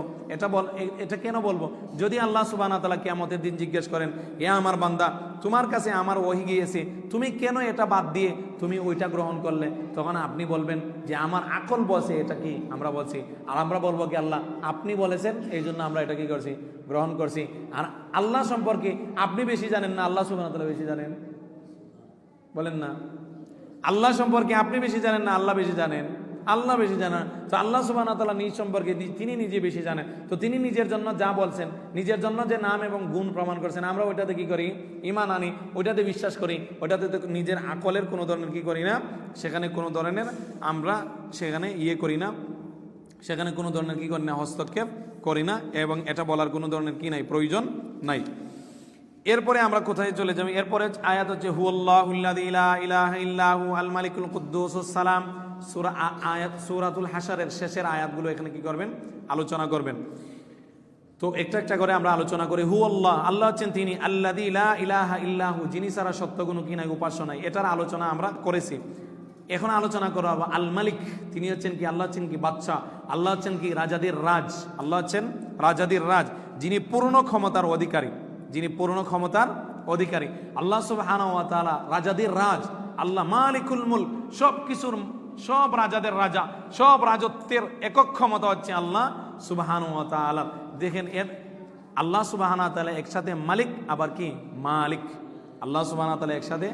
এটা কেন বলবো? যদি আল্লাহ সুবহানাহু ওয়া তাআলা কিয়ামতের দিন জিজ্ঞেস করেন, হে আমার বান্দা তোমার কাছে আমার ওহী গিয়েছে, তুমি কেন এটা বাদ দিয়ে তুমি ওইটা গ্রহণ করলে? তখন আপনি বলবেন যে আমার আকল বলছে এটা কি, আমরা বলছি। আর আমরা বলবো কি আল্লাহ আপনি বলেছেন এই জন্য আমরা এটা কি করছি, গ্রহণ করছি। আর আল্লাহ সম্পর্কে আপনি বেশি জানেন না আল্লাহ সুবহানাহু ওয়া তাআলা বেশি জানেন? বলেন না। আল্লাহ সম্পর্কে আপনি বেশি জানেন না আল্লাহ বেশি জানেন? আল্লাহ বেশি জানেন। তো আল্লাহ সুবহানাহু ওয়া তাআলা নিজ সম্পর্কে তিনি নিজে বেশি জানেন। তো তিনি নিজের জন্য যা বলছেন, নিজের জন্য যে নাম এবং গুণ প্রমাণ করছেন, আমরা ওইটাতে কি করি, ঈমান আনি, ওইটাতে বিশ্বাস করি। ওইটাতে তো নিজের আকলের কোনো ধরনের কি করি না, সেখানে কোনো ধরনের আমরা সেখানে করি না, সেখানে কোনো ধরনের কি করি না, হস্তক্ষেপ করি না, এবং এটা বলার কোনো ধরনের কি নাই, প্রয়োজন নাই। এরপরে আমরা কোথায় চলে যাবো? এরপরে আয়াত হচ্ছে হুয়াল্লাহুল্লাযী লা ইলাহা ইল্লাহু আল মালিকুল কুদ্দুসুস সালাম। সূরাতুল হাশরের শেষের আয়াতগুলো এখানে কি করবেন, আলোচনা করবেন। তো একটা একটা করে আমরা আলোচনা করি। হুয়াল্লাহ, আল্লাহ হচ্ছেন তিনি, আল্লাযী লা ইলাহা ইল্লাহু, যিনি ছাড়া সত্য কোনো কি নাই, উপাস্য নাই। এটার আলোচনা আমরা করেছি। এখন আলোচনা করা হবে আল মালিক, তিনি হচ্ছেন কি, আল্লাহ হচ্ছেন কি বাদশা, আল্লাহ হচ্ছেন কি রাজাদের রাজ, আল্লাহ হচ্ছেন রাজাদের রাজ, যিনি পূর্ণ ক্ষমতার অধিকারী, যিনি পূর্ণ ক্ষমতার অধিকারী। আল্লাহ সুবহানাহু ওয়া তাআলা রাজাদের রাজ, আল্লাহ মালিকুল মুলক, সব রাজাদের রাজা, সব রাজত্বের একক ক্ষমতা হচ্ছে আল্লাহ সুবহানাহু ওয়া তাআলা। দেখেন এর আল্লাহ সুবহানাহু ওয়া তাআলা একসাথে মালিক আবার কি মালিক। আল্লাহ সুবহানাহু ওয়া তাআলা একসাথে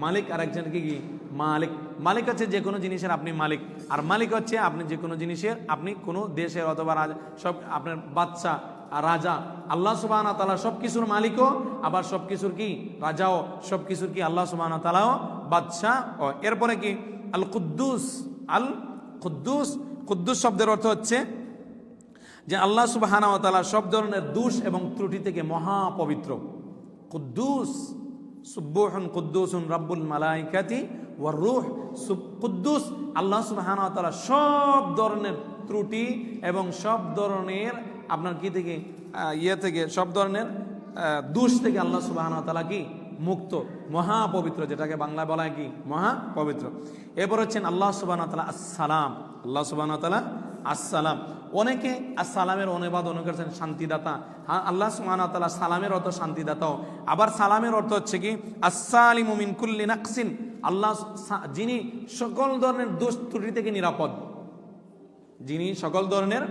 মালিক আর একজন কি মালিক। মালিক হচ্ছে যে কোনো জিনিসের আপনি মালিক, আর মালিক হচ্ছে আপনি যে কোনো জিনিসের, আপনি কোনো দেশের অথবা রাজা, সব আপনার বাদশা আর রাজা। আল্লাহ সুবহানাহু ওয়া তাআলা সব কিছুর মালিকও, আবার সব কিছুর কি রাজাও, সব কিছুর কি আল্লাহ সুবহানাহু ওয়া তাআলাও বাদশা। ও এরপরে কি আল কুদ্দুস, কুদ্দুস শব্দের অর্থ হচ্ছে যে আল্লাহ সুবহানাহু ওয়া তাআলা সব ধরনের দোষ এবং ত্রুটি থেকে মহাপবিত্র। কুদ্দুস, সুবহুন কুদ্দুসুন রাব্বুল মালাইকাতি ওয়ার রূহ। কুদ্দুস, আল্লাহ সুবহানাহু ওয়া তাআলা সব ধরনের ত্রুটি এবং সব ধরনের আপনার কি থেকে থেকে সব ধরনের দোষ থেকে আল্লাহ সুবহানাহু ওয়া তাআলা কি মুক্ত, মহাপবিত্র, যেটাকে বাংলায় বলা হয় কি মহাপবিত্র। এরপর হচ্ছেন আল্লাহ সুবহানাহু ওয়া তাআলা আসসালাম, আল্লাহ সুবহানাহু ওয়া তাআলা আসসালাম। অনেকে আসসালামের অনুবাদ করেছেন শান্তিদাতা। হ্যাঁ, আল্লাহ সুবহানাহু ওয়া তাআলা সালামের অর্থ শান্তিদাতাও। আবার সালামের অর্থ হচ্ছে কি আসসালিমু মিন কুল্লি নাকসিন, আল্লাহ যিনি সকল ধরনের দোষ ত্রুটি থেকে নিরাপদ, যিনি সকল ধরনের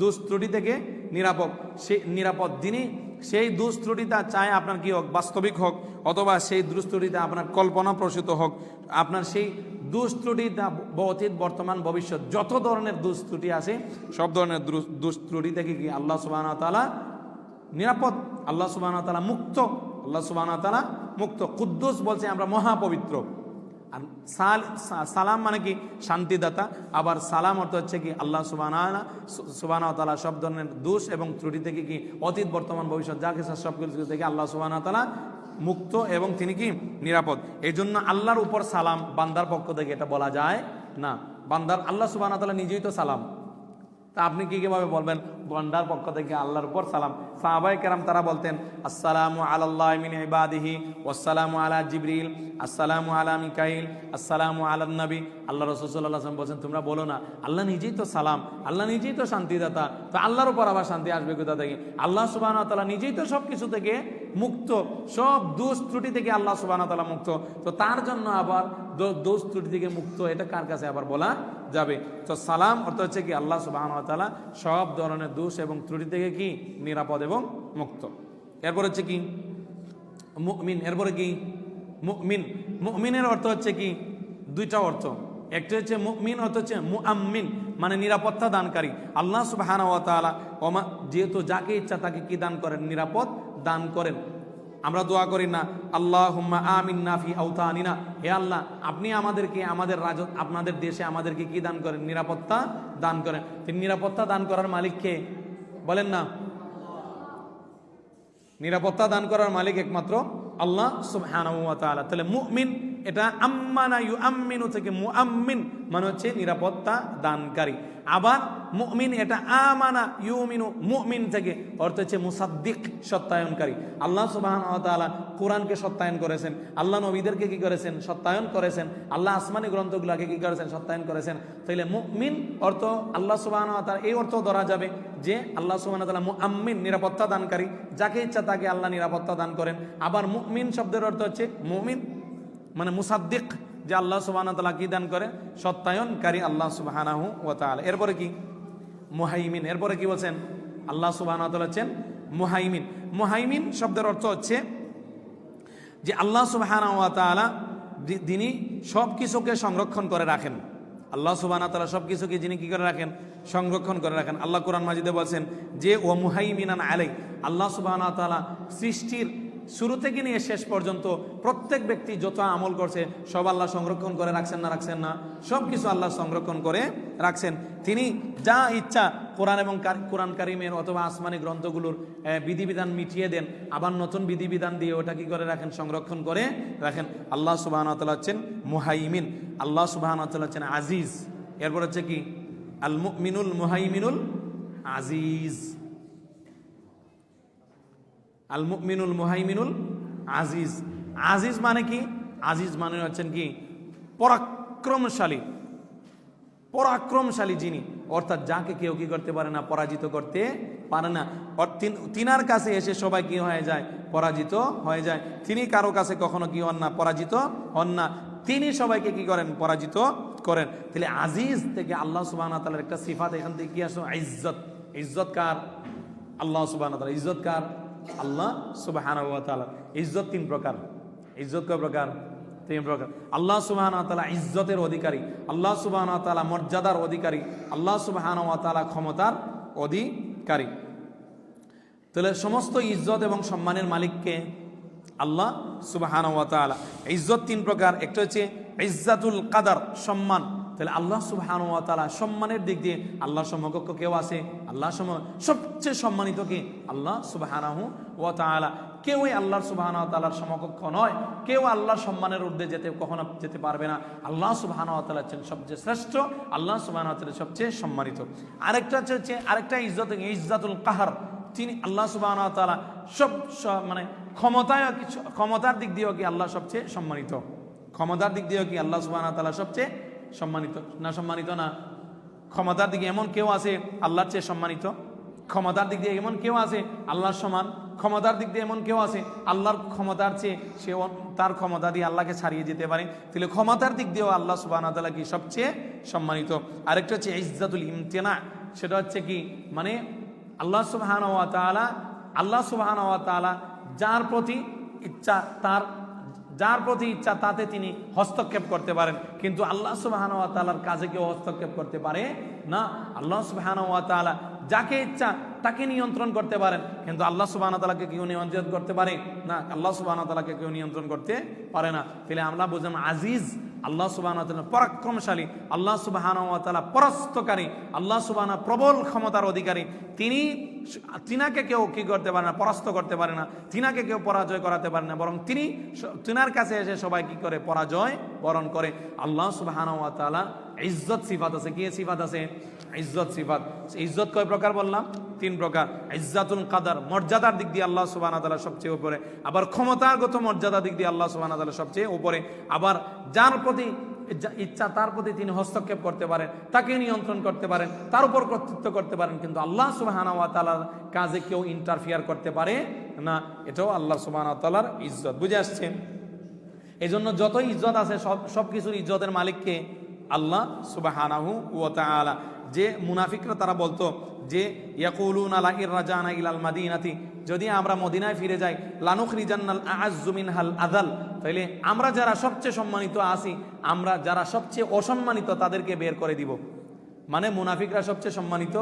দোষ ত্রুটি থেকে নিরাপদ যিনি সেই দোষ ত্রুটিটা চায় আপনার কি হোক, বাস্তবিক হোক, অথবা সেই দোষ ত্রুটিটা আপনার কল্পনা প্রসূত হোক, আপনার সেই দোষ ত্রুটিটা অতীত বর্তমান ভবিষ্যৎ যত ধরনের দোষ ত্রুটি আছে সব ধরনের দোষ ত্রুটি থেকে কি আল্লাহ সুবহানাহু ওয়া তাআলা নিরাপদ, আল্লাহ সুবহানাহু ওয়া তাআলা মুক্ত, আল্লাহ সুবহানাহু ওয়া তাআলা মুক্ত। কুদ্দুস বলছে আমরা মহাপবিত্র। আর সালাম মানে কি শান্তিদাতা। আবার সালাম অর্থ হচ্ছে কি আল্লাহ সুবহানাহু ওয়া তাআলা সব ধরনের দোষ এবং ত্রুটি থেকে কি অতীত বর্তমান ভবিষ্যৎ যা কিছু সব কিছু থেকে আল্লাহ সুবহানাহু ওয়া তাআলা মুক্ত এবং তিনি কি নিরাপদ। এই জন্য আল্লাহর উপর সালাম বান্দার পক্ষ থেকে এটা বলা যায় না। বান্দার আল্লাহ সুবহানাহু ওয়া তাআলা নিজেই তো সালাম, তা আপনি কিভাবে বলবেন বান্দার পক্ষ থেকে আল্লাহর উপর সালাম? সাহাবায়ে কেরাম তারা বলতেন আসসালামু আলাল্লাহি মিন ইবাদিহি ওয়াসসালামু আলা জিবরিল আসসালামু আলা মিকাইল আসসালামু আলান নবী। আল্লাহ রাসূল সাল্লাল্লাহু আলাইহি ওয়াসাল্লাম বলেন তোমরা বলো না আল্লাহ নিজেই তো সালাম, আল্লাহ নিজেই তো শান্তিদাতা, তো আল্লাহর উপর আবার শান্তি আসবে কোথা থেকে? আল্লাহ সুবহানাহু ওয়া তাআলা নিজেই তো সব কিছু থেকে মুক্ত, সব দোষ ত্রুটি থেকে আল্লাহ সুবহানাহু ওয়া তাআলা মুক্ত, তো তার জন্য আবার দোষ ত্রুটি থেকে মুক্ত এটা কার কাছে আবার বলা যাবে? তো সালাম অর্থ হচ্ছে কি আল্লাহ সুবহানাহু ওয়া তাআলা সব ধরনের দোষ এবং ত্রুটি থেকে কি নিরাপদ এবং মুক্ত। এরপর হচ্ছে কি মুমিন। এরপরে কি মুমিন। মুমিনের অর্থ হচ্ছে কি দুইটা অর্থ, একটা হচ্ছে মুমিন অর্থ হচ্ছে মুআম্মিন মানে নিরাপত্তা দানকারী। আল্লাহ সুবহানাহু ওয়া তাআলা যেহেতু যাকে ইচ্ছা তাকে কি দান করেন, নিরাপদ দান করেন। আমরা দোয়া করি না আল্লাহুম্মা আমিন্না ফি আওতানিনা, হে আল্লাহ আপনি আমাদেরকে আমাদের আপনাদের দেশে আমাদেরকে কি দান করেন, নিরাপত্তা দান করেন। তিনি নিরাপত্তা দান করার মালিককে বলেন না, নিরাপত্তা দান করার মালিক একমাত্র আল্লাহ সুবহানাহু ওয়া তাআলা। তাহলে মুমিন এটা আম্মানা ইউআম্মিনু থেকে মুআম্মিন মানে হচ্ছে নিরাপত্তা দানকারী। আবার মুমিন এটা আমানা ইউমিনু মুমিন থেকে অর্থ হচ্ছে মুসাদ্দিক সত্যায়নকারী। আল্লাহ সুবহানাহু ওয়া তাআলা কোরআনকে সত্যায়ন করেছেন, আল্লাহ নবীদেরকে কি করেছেন, সত্যায়ন করেছেন, আল্লাহ আসমানি গ্রন্থগুলোকে কি করেছেন, সত্যায়ন করেছেন। তাহলে মুমিন অর্থ আল্লাহ সুবহানাহু ওয়া তাআলা এই অর্থ ধরা যাবে যে আল্লাহ সুবহানাহু ওয়া তাআলা মুআম্মিন নিরাপত্তা দানকারী, যাকে ইচ্ছা তাকে আল্লাহ নিরাপত্তা দান করেন। আবার মুমিন শব্দের অর্থ হচ্ছে মুমিন মানে মুসাদ্দিক, যে আল্লাহ সুবহানাহু ওয়া তাআলা কি দান করে, সত্যায়নকারী আল্লাহ সুবহানাহু ওয়া তাআলা। এরপরে কি মুহাইমিন। এরপরে কি বলছেন আল্লাহ সুবহানাহু ওয়া তাআলা হচ্ছেন মুহাইমিন। মুহাইমিন শব্দের অর্থ হচ্ছে যে আল্লাহ সুবহানাহু ওয়া তাআলা যিনি সব কিছুকে সংরক্ষণ করে রাখেন। আল্লাহ সুবহানাহু ওয়া তাআলা সব কিছুকে যিনি কি করে রাখেন, সংরক্ষণ করে রাখেন। আল্লাহ কোরআন মাজিদে বলছেন যে ও মুহাইমিনান আলাই, আল্লাহ সুবহানাহু ওয়া তাআলা সৃষ্টির শুরু থেকে নিয়ে শেষ পর্যন্ত প্রত্যেক ব্যক্তি যত আমল করছে সব আল্লাহ সংরক্ষণ করে রাখছেন না, রাখছেন না? সব কিছু আল্লাহ সংরক্ষণ করে রাখছেন। তিনি যা ইচ্ছা কোরআন এবং কোরআন কারিমের অথবা আসমানি গ্রন্থগুলোর বিধিবিধান মিটিয়ে দেন, আবার নতুন বিধিবিধান দিয়ে ওটা কি করে রাখেন, সংরক্ষণ করে রাখেন। আল্লাহ সুবহানাহু ওয়া তাআলা হচ্ছেন মুহাইমিন। আল্লাহ সুবহানাহু ওয়া তাআলা হচ্ছেন আজিজ। এরপর হচ্ছে কি আল মুমিনুল মুহাইমিনুল আজিজ। আল মুমিনুল মুহাইমিনুল আজিজ। আজিজ মানে কি? আজিজ মানে হচ্ছেন কি পরাক্রমশালী, পরাক্রমশালী যিনি, অর্থাৎ যাকে কেউ কি করতে পারে না, পরাজিত করতে পারে না। তিনার কাছে এসে সবাই কি হয়ে যায়, পরাজিত হয়ে যায়। তিনি কারো কাছে কখনো কি হন না, পরাজিত হন না। তিনি সবাইকে কি করেন, পরাজিত করেন। তাহলে আজিজ থেকে আল্লাহ সুবহানাহু ওয়া তাআলার একটা সিফাত, এখান থেকে কি আসে, ইজ্জত। ইজ্জত কার? আল্লাহ সুবহানাহু ওয়া তাআলা। ইজ্জত কার? আল্লাহ সুবহানাহু ওয়া তাআলা। ইজ্জত তিন প্রকার। ইজ্জত কয় প্রকার? তিন প্রকার। আল্লাহ সুবহানাহু ওয়া তাআলা ইজ্জতের অধিকারী, আল্লাহ সুবহানাহু ওয়া তাআলা মর্যাদার অধিকারী, আল্লাহ সুবহানাহু ওয়া তাআলা ক্ষমতার অধিকারী। তাহলে সমস্ত ইজ্জত এবং সম্মানের মালিককে আল্লাহ সুবহানাহু ওয়া তাআলা। ইজ্জত তিন প্রকার, একটা হচ্ছে ইজ্জাতুল কাদার, সম্মান। তাহলে আল্লাহ সুবহানাহু ওয়া তাআলা সম্মানের দিক দিয়ে আল্লাহর সমকক্ষ কেউ আছে? আল্লাহ সবচেয়ে সম্মানিত কে? আল্লাহ সুবহানাহু ওয়া তাআলা। কেউই আল্লাহর সুবহানাহু ওয়া তাআলার সমকক্ষ নয়, কেউ আল্লাহর সম্মানের ঊর্ধ্বে কখনো যেতে পারবে না। আল্লাহ সুবহানাহু ওয়া তাআলা হচ্ছেন সবচেয়ে শ্রেষ্ঠ, আল্লাহ সুবহানাহু ওয়া তাআলা সবচেয়ে সম্মানিত। আরেকটা হচ্ছে আরেকটা ইজ্জত, ইজ্জাতুল কাহার। তিনি আল্লাহ সুবহানাহু ওয়া তাআলা মানে ক্ষমতার দিক দিয়েও কি আল্লাহ সবচেয়ে সম্মানিত। ক্ষমতার দিক দিয়েও কি আল্লাহ সুবহানাহু ওয়া তাআলা সবচেয়ে সম্মানিত না? সম্মানিত না? ক্ষমতার দিকে এমন কেউ আছে আল্লাহর চেয়ে সম্মানিত? ক্ষমতার দিক দিয়ে এমন কেউ আছে আল্লাহর সমান? ক্ষমতার দিক দিয়ে এমন কেউ আছে আল্লাহর ক্ষমতার চেয়ে সে তার ক্ষমতা দিয়ে আল্লাহকে ছাড়িয়ে যেতে পারে? তাহলে ক্ষমতার দিক দিয়েও আল্লাহ সুবহানাহু ওয়া তাআলা কি সবচেয়ে সম্মানিত। আরেকটা হচ্ছে ইজ্জাতুল ইমতিনা, সেটা হচ্ছে কি মানে আল্লাহ সুবহানাহু ওয়া তাআলা যার প্রতি ইচ্ছা তাতে তিনি হস্তক্ষেপ করতে পারেন, কিন্তু আল্লাহ সুবহানাহু ওয়া তাআলার কাজে কেউ হস্তক্ষেপ করতে পারে না। আল্লাহ সুবহানাহু ওয়া তাআলা যাকে ইচ্ছা তাকে নিয়ন্ত্রণ করতে পারেন, কিন্তু আল্লাহ সুবহানাহু ওয়া তাআলাকে কেউ নিয়ন্ত্রণ করতে পারে না। আল্লাহ সুবহানাহু ওয়া তাআলাকে কেউ নিয়ন্ত্রণ করতে পারে না। তাহলে আমরা বুঝলাম আজিজ আল্লাহ সুবহানাহু ওয়া তাআলা, পরাক্রমশালী আল্লাহ সুবহানাহু ওয়া তাআলা, পরাস্তকারী আল্লাহ সুবহানাহু, প্রবল ক্ষমতার অধিকারী। তিনাকে কেউ কি করতে পারে না, পরাস্ত করতে পারে না, তিনাকে কেউ পরাজয় করাতে পারে না, বরং তিনার কাছে এসে সবাই কি করে, পরাজয় বরণ করে। আল্লাহ সুবহানাহু ওয়া তাআলা ইজ্জত সিফাত আছে। কি সিফাত আছে? ইজ্জত সিফাত। ইজ্জত কয় প্রকার বললাম? 3 প্রকার। ইজ্জাতুল কাদার, মর্যাদার দিক দিয়ে আল্লাহ সুবহানাহু ওয়া তাআলা সবচেয়ে উপরে। আবার ক্ষমতাগত মর্যাদার দিক দিয়ে আল্লাহ সুবহানাহু ওয়া তাআলা সবচেয়ে উপরে। আবার যার প্রতি ইচ্ছা তার প্রতি তিনি হস্তক্ষেপ করতে পারেন, তাকে নিয়ন্ত্রণ করতে পারেন, তার উপর কর্তৃত্ব করতে পারেন, কিন্তু আল্লাহ সুবহানাহু ওয়া তাআলার কাজে কেউ ইন্টারফিয়ার করতে পারে না। এটাও আল্লাহ সুবহানাহু ওয়া তাআলার ইজ্জত। বুঝে আসছে? এই জন্য যত ইজ্জত আছে সব কিছুর ইজ্জতের মালিককে আল্লাহ সুবহানাহু ওয়া তাআলা। যে মুনাফিকরা তারা বলতো যে ইয়াকুলুনা লা ইরজানা ইলাল মাদিনাতি, যদি আমরা মদিনায় ফিরে যাই, লানুখরিজান্নাল আ'আজ্জু মিনহাল আযাল, তাইলে আমরা যারা সবচেয়ে সম্মানিত আছি, আমরা যারা সবচেয়ে অসম্মানিত তাদেরকে বের করে দিব। মানে মুনাফিকরা সবচেয়ে সম্মানিত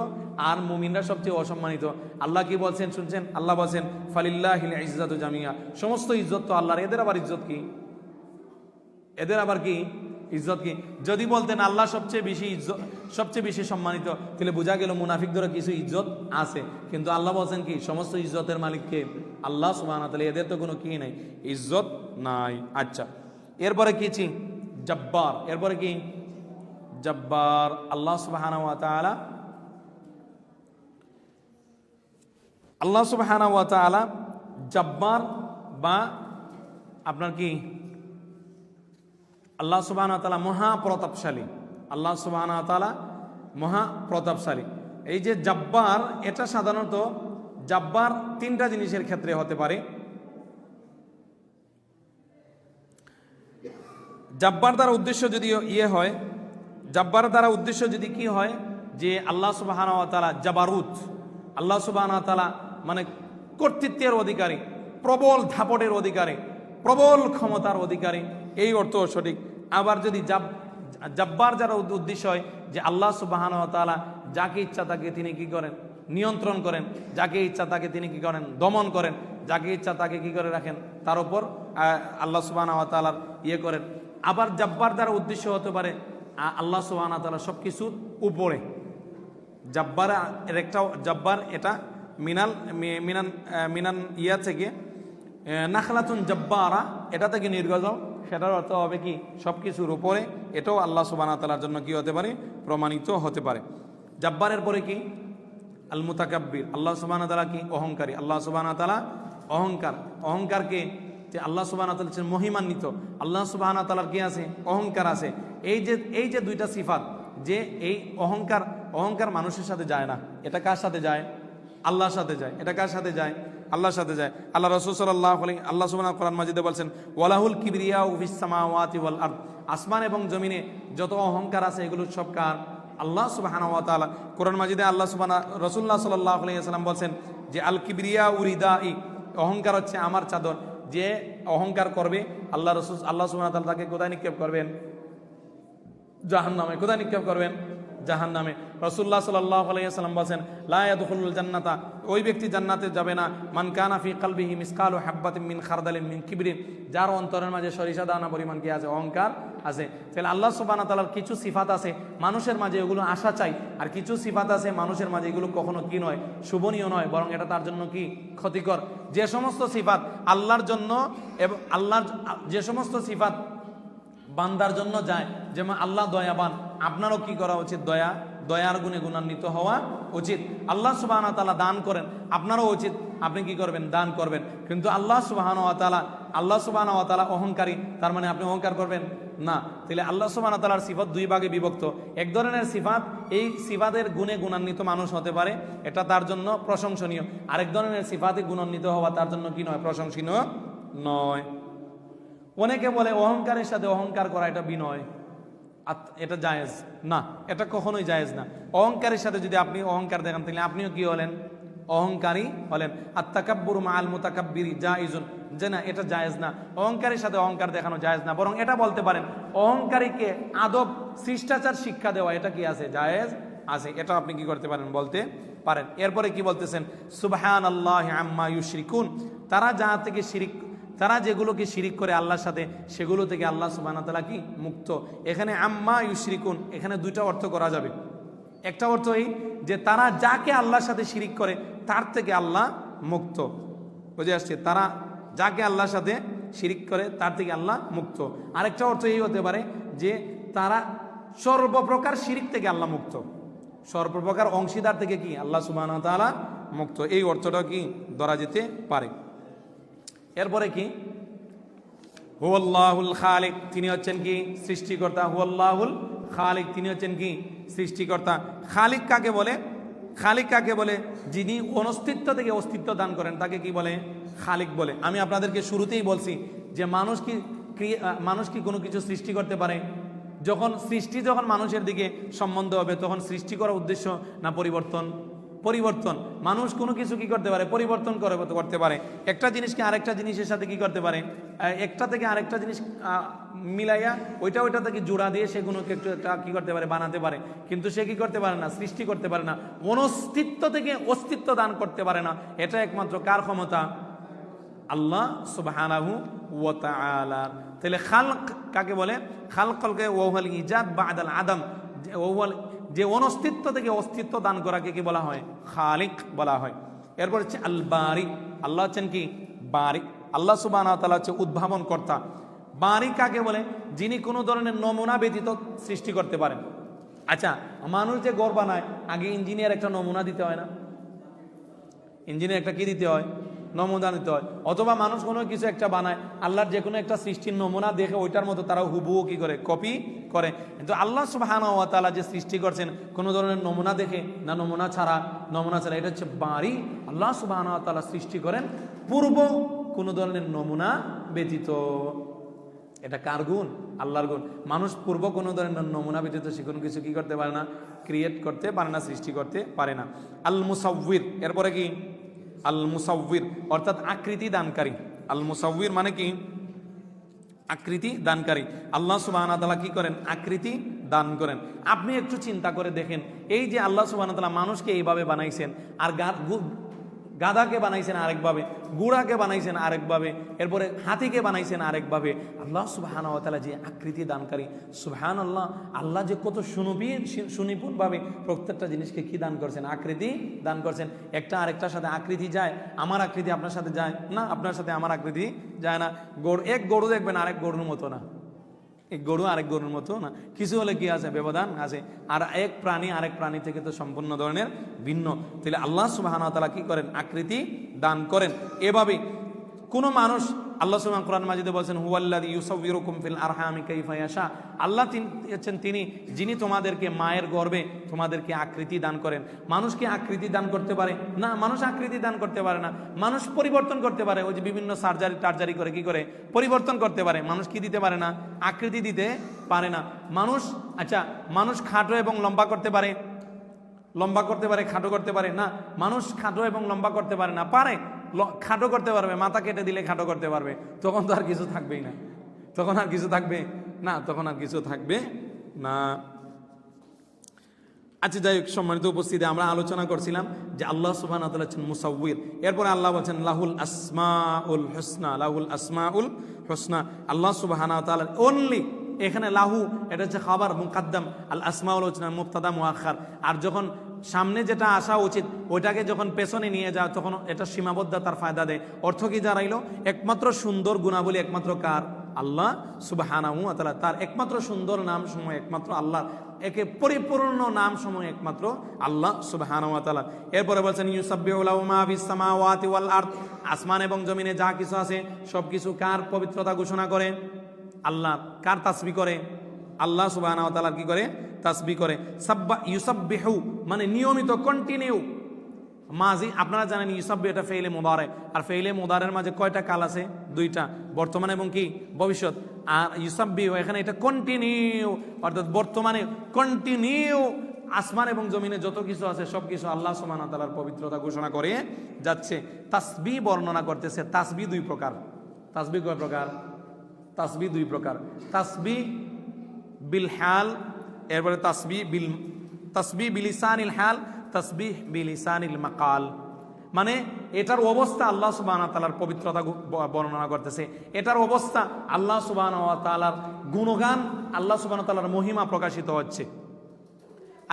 আর মুমিনরা সবচেয়ে অসম্মানিত। আল্লাহ কি বলছেন শুনছেন? আল্লাহ বলছেন ফালিল্লাহিল ইজ্জাতু জামিয়া, সমস্ত ইজ্জত তো আল্লাহর। এদের আবার ইজ্জত কি? এদের আবার কি ইজ্জত কি? যদি বলতেন আল্লাহ সবচেয়ে বেশি সম্মানিত, তাহলে বোঝা গেল মুনাফিকদেরও কিছু ইজ্জত আছে। কিন্তু আল্লাহ বলছেন কি সমস্ত ইজ্জতের মালিককে আল্লাহ সুবহানাহু ওয়া তাআলা, এদের তো কোনো কি নাই, ইজ্জত নাই। আচ্ছা, এরপরে কি? জব্বার। এরপরে কি? জব্বার। আল্লাহ সুবহানাহু ওয়া তাআলা জব্বার বা আপনার কি আল্লাহ সুবহানাহু ওয়া তাআলা মহাপ্রতাপশালী। আল্লাহ সুবহানাহু ওয়া তাআলা মহাপ্রতাপশালী। এই যে জব্বার, এটা সাধারণত জব্বার 3টা জিনিসের ক্ষেত্রে হতে পারে। জব্বার দ্বারা উদ্দেশ্য যদি হয়, জব্বার দ্বারা উদ্দেশ্য যদি কি হয়, যে আল্লাহ সুবহানাহু ওয়া তাআলা জাবারুত, আল্লাহ সুবহানাহু ওয়া তাআলা মানে কর্তৃত্বের অধিকারী, প্রবল ধাপটের অধিকারী, প্রবল ক্ষমতার অধিকারী, এই অর্থ সঠিক। আবার যদি জব্বার যারা উদ্দেশ্য হয় যে আল্লাহ সুবহানাহু ওয়া তাআলা যাকে ইচ্ছা তাকে তিনি কি করেন, নিয়ন্ত্রণ করেন, যাকে ইচ্ছা তাকে তিনি কি করেন, দমন করেন, যাকে ইচ্ছা তাকে কি করে রাখেন, তার উপর আল্লাহ সুবহানাহু ওয়া তাআলার করেন। আবার জব্বার দ্বারা উদ্দেশ্য হতে পারে আল্লাহ সুবহানাহু ওয়া তাআলা সবকিছুর উপরে। জব্বার এটা মিনান ইয়া থেকে নাখলাতুন জব্বারা, এটা থেকে নির্গত, সেটার অর্থ হবে কি সবকিছুর উপরে। এটাও আল্লাহ সুবহানাহু ওয়া তাআলার জন্য কি হতে পারে, প্রমাণিত হতে পারে। জব্বারের পরে কি? আল মুতাকাব্বির। আল্লাহ সুবহানাহু ওয়া তাআলা কি? অহংকারী। আল্লাহ সুবহানাহু ওয়া তাআলা অহংকারকে যে আল্লাহ সুবহানাহু ওয়া তাআলা মহিমান্বিত। আল্লাহ সুবহানাহু ওয়া তাআলার কি আছে? অহংকার আছে। এই যে 2টা সিফাত, যে এই অহংকার মানুষের সাথে যায় না, এটা কার সাথে যায়? আল্লাহর সাথে যায়। এটা কার সাথে যায়? আল্লাহর সাথে যায়। আল্লাহ রাসূল সাল্লাল্লাহু আলাইহি আল্লাহ সুবহানাহু কোরআন মাজিদে বলছেন ওয়ালাহুল কিবরিয়াউ ফিস সামাওয়াতি ওয়াল আরদ, আসমান এবং জমিনে যত অহংকার আছে এগুলো সব কার? আল্লাহ সুবহানাহু ওয়া তাআলা। কোরআন মাজিদে রাসূলুল্লাহ সাল্লাল্লাহু আলাইহি ওয়াসাল্লাম বলছেন যে আল কিবরিয়া উরিদাই, অহংকার হচ্ছে আমার চাদর। যে অহংকার করবে আল্লাহ সুবহানাহু ওয়া তাআলা তাকে কোথায় নিক্ষেপ করবেন? জাহান্নামে। কোথায় নিক্ষেপ করবেন? জাহান্নামে। রাসূলুল্লাহ সাল্লাল্লাহু আলাইহি ওয়াসাল্লাম বলেন লা ইয়াদখুলুল জান্নাতা, ওই ব্যক্তি জান্নাতে যাবে না, মান কানা ফি কলবিহি মিসকালু হাববাতিন মিন খারদালিন মিন কিবরিন, যার অন্তরের মাঝে সরিষা দানা পরিমাণ কি আছে? অহংকার আছে। তাহলে আল্লাহ সুবহানাহু ওয়া তাআলার কিছু সিফাত আছে মানুষের মাঝে, এগুলো আশা চাই, আর কিছু সিফাত আছে মানুষের মাঝে এগুলো কখনো কি নয়, শুভনীয় নয়, বরং এটা তার জন্য কি ক্ষতিকর। যে সমস্ত সিফাত আল্লাহর জন্য এবং আল্লাহর যে সমস্ত সিফাত বান্দার জন্য যায়, যেমন আল্লাহ দয়াবান, আপনারও কি করা উচিত? দয়ার গুণে গুণান্বিত হওয়া উচিত। আল্লাহ সুবহানাহু ওয়া তাআলা দান করেন, আপনারও উচিত আপনি কি করবেন? দান করবেন। কিন্তু আল্লাহ সুবহানাহু ওয়া তাআলা অহংকারী, তার মানে আপনি অহংকার করবেন না। তাহলে আল্লাহ সুবহানাহু ওয়া তাআলার সিফাত দুই ভাগে বিভক্ত। এক ধরনের সিফাত, এই সিফাতের গুণে গুণান্বিত মানুষ হতে পারে, এটা তার জন্য প্রশংসনীয়। আরেক ধরনের সিফাতে গুণান্বিত হওয়া তার জন্য কি নয়, প্রশংসনীয় নয়। অনেকে বলে অহংকারের সাথে অহংকার করা এটা বিনয়, এটা জায়েজ না, এটা কখনোই জায়েজ না। অহংকারের সাথে যদি আপনি অহংকার দেখান তাহলে আপনিও কি হলেন, অহংকারী হলেন। আত-তাকাব্বুরু মাআল মুতাকাব্বিরি জায়েজুন, যে না এটা জায়েজ না, অহংকারের সাথে অহংকার দেখানো জায়েজ না। বরং এটা বলতে পারেন অহংকারীকে আদব শিষ্টাচার শিক্ষা দেওয়া, এটা কি আছে, জায়েজ আছে, এটা আপনি কি করতে পারেন, বলতে পারেন। এরপরে কি বলতেছেন, সুবহানাল্লাহি আম্মা ইউশরিকুন, তারা যেগুলোকে শিরিক করে আল্লাহর সাথে, সেগুলো থেকে আল্লাহ সুবহানাহু ওয়া তাআলা কি মুক্ত। এখানে আম্মা ইউশরিকুন, এখানে দুইটা অর্থ করা যাবে। একটা অর্থ এই যে তারা যাকে আল্লাহর সাথে শিরিক করে তার থেকে আল্লাহ মুক্ত, বুঝে আসছে, তারা যাকে আল্লাহর সাথে শিরিক করে তার থেকে আল্লাহ মুক্ত। আরেকটা অর্থ এই হতে পারে যে তারা সর্বপ্রকার শিরিক থেকে আল্লাহ মুক্ত, সর্বপ্রকার অংশীদার থেকে কি আল্লাহ সুবহানাহু ওয়া তাআলা মুক্ত। এই অর্থটা কি ধরা যেতে পারে। এরপরে কি, হুয়াল্লাহুল খালিক, তিনি হচ্ছেন কি সৃষ্টিকর্তা। হুয়াল্লাহুল খালিক, তিনি হচ্ছেন কি সৃষ্টিকর্তা। খালিক কাকে বলে, খালিক কাকে বলে, যিনি অনস্তিত্ব থেকে অস্তিত্ব দান করেন তাকে কি বলে, খালিক বলে। আমি আপনাদেরকে শুরুতেই বলছি যে মানুষ কি কোনো কিছু সৃষ্টি করতে পারে? যখন মানুষের দিকে সম্বন্ধ হবে তখন সৃষ্টি করার উদ্দেশ্য না পরিবর্তন? পরিবর্তন। মানুষ কোনো কিছু কি করতে পারে, পরিবর্তন করতে পারে। একটা জিনিসকে আরেকটা জিনিসের সাথে কি করতে পারে, একটা থেকে আরেকটা জিনিস মিলাইয়া ওইটা থেকে জোড়া দিয়ে সেগুলোকে একটু কি করতে পারে, বানাতে পারে। কিন্তু সে কি করতে পারে না, সৃষ্টি করতে পারে না, অনস্তিত্ব থেকে অস্তিত্ব দান করতে পারে না। এটা একমাত্র কার ক্ষমতা, আল্লাহ সুবহানাহু ওয়া তাআলা। তাহলে খালক কাকে বলে, খালককে ওয়াল ইজাদ বাদাল আদম, যে অনস্তিত্ব থেকে অস্তিত্ব দান করাকে কি বলা হয়, খালিক বলা হয়। এরপর হচ্ছে আল বারি, আল্লাহ হচ্ছেন কি বারি, আল্লাহ সুবহানাহু ওয়া তাআলা হচ্ছে উদ্ভাবন কর্তা। বারি কাকে বলে, যিনি কোনো ধরনের নমুনা ব্যতীত সৃষ্টি করতে পারেন। আচ্ছা, মানুষ যে ঘর বানায় আগে ইঞ্জিনিয়ার একটা নমুনা দিতে হয় না, ইঞ্জিনিয়ার একটা কি দিতে হয়, নমুনা দিতে হয়। অথবা মানুষ কোনো কিছু একটা বানায়, আল্লাহর যে কোনো একটা সৃষ্টির নমুনা দেখে ওইটার মতো তারা হুবহু কি করে, কপি করে। কিন্তু আল্লাহ সুবহানাহু ওয়া তাআলা যে সৃষ্টি করছেন কোনো ধরনের নমুনা দেখে না, নমুনা ছাড়া, এটা হচ্ছে বারি। আল্লাহ সুবহানাহু ওয়া তাআলা সৃষ্টি করেন পূর্ব কোনো ধরনের নমুনা ব্যতীত। এটা কার গুণ, আল্লাহর গুণ। মানুষ পূর্ব কোনো ধরনের নমুনা ব্যতীত সে কোনো কিছু কি করতে পারে না, ক্রিয়েট করতে পারে না, সৃষ্টি করতে পারে না। আল মুসাউবির, এরপরে কি আল মুসাউবির অর্থাৎ আকৃতি দানকারী। আল মুসাউবির মানে কি, আকৃতি দানকারী। আল্লাহ সুবহানাহু ওয়া তাআলা কি করেন, আকৃতি দান করেন। আপনি একটু চিন্তা করে দেখেন, এই যে আল্লাহ সুবহানাহু ওয়া তাআলা মানুষকে এইভাবে বানাইছেন, আর গাধাকে বানাইছেন আরেকভাবে, গুড়াকে বানাইছেন আরেকভাবে, এরপরে হাতিকে বানাইছেন আরেকভাবে। আল্লাহ সুবহানাহু ওয়া তাআলা যে আকৃতি দানকারী, সুবহানাল্লাহ, আল্লাহ যে কত সুনিপুণভাবে প্রত্যেকটা জিনিসকে কি দান করছেন, আকৃতি দান করছেন। একটা আরেকটার সাথে আকৃতি যায়, আমার আকৃতি আপনার সাথে যায় না, আপনার সাথে আমার আকৃতি যায় না। এক গরু দেখবেন আরেক গরুর মতো না, এক গরু আরেক গরুর মতো না, কিছু হলে কি আছে, ব্যবধান আছে। আর এক প্রাণী আরেক প্রাণী থেকে তো সম্পূর্ণ ধরনের ভিন্ন। তাহলে আল্লাহ সুবহানাহু ওয়া তাআলা কি করেন, আকৃতি দান করেন। এভাবে কোন মানুষ, আল্লাহ সুবহানাহু কোরআন মাজিদে বলেছেন, হুয়াল্লাযী ইউসাউবিরুকুম ফিল আরহামি কাইফা ইয়াশা, আল্লাহ তিনি যিনি তোমাদেরকে মায়ের গর্ভে তোমাদেরকে আকৃতি দান করেন। মানুষ কি আকৃতি দান করতে পারে না? মানুষ আকৃতি দান করতে পারে না। মানুষ পরিবর্তন করতে পারে, ওই যে বিভিন্ন সার্জারি করে কি করে পরিবর্তন করতে পারে। মানুষ কি দিতে পারে না, আকৃতি দিতে পারে না। মানুষ খাটো এবং লম্বা করতে পারে, খাটো করতে পারে না। মানুষ খাটো এবং লম্বা করতে পারে না, পারে, খাটো করতে পারবে, মাথা কেটে দিলে খাটো করতে পারবে, তখন তো আর কিছু থাকবেই না, তখন আর কিছু থাকবে না। আচ্ছা, যাই হোক, সম্মানিত উপস্থিতি, আমরা আলোচনা করছিলাম যে আল্লাহ সুবহানাহু ওয়া তাআলা হচ্ছেন মুসাউবির। এরপরে আল্লাহ বলছেন লাহুল আসমাউল হুসনা, লাহুল আসমাউল হুসনা, আল্লাহ সুবহানাহু ওয়া তাআলা অনলি। এখানে লাহু এটা হচ্ছে খাবার মুকাদ্দাম, আল আসমাউল হুসনা মুবতাদা মুআখার। আর যখন সামনে যেটা আসা উচিত ওইটাকে যখন পেছনে নিয়ে যাও তখন এটা সীমাবদ্ধতার ফায়দা দেয়। অর্থ কি দাঁড়াইলো, একমাত্র সুন্দর গুণাবলী একমাত্র কার, আল্লাহ সুবহানাহু ওয়া তাআলা। তার একমাত্র সুন্দর নাম সমূহ একমাত্র আল্লাহ, একে পরিপূর্ণ নাম সমূহ একমাত্র আল্লাহ সুবহানাহু ওয়া তাআলা। এরপরে বলছেন ইউসাব্বিহু লাহু মা ফিস সামাওয়াতি ওয়াল আরদ, আসমান এবং জমিনে যা কিছু আছে সবকিছু কার পবিত্রতা ঘোষণা করে, আল্লাহ কার তাসবিহ করে? আল্লাহ সুবহানাহু ওয়া তাআলার কি করে? তাসবিহ করে। সাব্বা ইউসাব্বিহু মানে নিয়মিত, কন্টিনিউ। মাজি আপনারা জানেন ইউসাব্বিহু এটা ফেইলে মুদারে, আর ফেইলে মুদারের মাঝে কয়টা কাল আছে? দুইটা, বর্তমান এবং কি ভবিষ্যৎ। আর ইউসাব্বিহু এখানে এটা কন্টিনিউ, অর্থাৎ বর্তমানে কন্টিনিউ আসমান এবং জমিনে যত কিছু আছে সব কিছু আল্লাহ সুবহানাহু ওয়া তাআলার পবিত্রতা ঘোষণা করে যাচ্ছে। তাসবিহ বর্ণনা করতেছে। তাসবিহ দুই প্রকার। তাসবিহ কয় প্রকার? তাসবিহ দুই প্রকার। তাসবিহ বিল হাল, এরপরে তাসবিহ বিলিসানিল হাল, তাসবিহ বিলিসানিল মাকাল। মানে এটার অবস্থা আল্লাহ সুবহানাহু ওয়া তাআলার পবিত্রতা বর্ণনা করতেছে। এটার অবস্থা আল্লাহ সুবহানাহু ওয়া তাআলার গুণগান, আল্লাহ সুবহানাহু ওয়া তাআলার মহিমা প্রকাশিত হচ্ছে।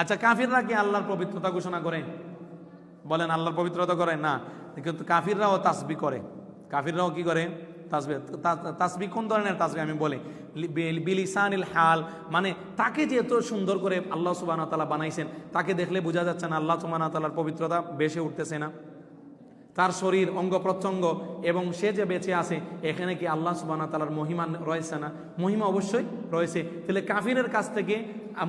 আচ্ছা, কাফিররা কি আল্লাহর পবিত্রতা ঘোষণা করে? বলেন আল্লাহর পবিত্রতা করে না, কিন্তু কাফিররাও তাসবিহ করে। কাফিররাও কি করে? তাসবিহ। তাসবিহ কোন ধরনের তাসবিহ আমি বলি? বিলিসানিল হাল, মানে তাকে যে এত সুন্দর করে আল্লাহ সুবহানাহু ওয়া তাআলা বানাইছেন, তাকে দেখলে বোঝা যাচ্ছে না আল্লাহ সুবহানাহু ওয়া তাআলার পবিত্রতা বেশি উঠতেছে না? তার শরীর, অঙ্গ প্রত্যঙ্গ এবং সে যে বেঁচে আছে, এখানে কি আল্লাহ সুবহানাহু ওয়া তাআলার মহিমা রয়েছে না? মহিমা অবশ্যই রয়েছে। তাহলে কাফিরের কাছ থেকে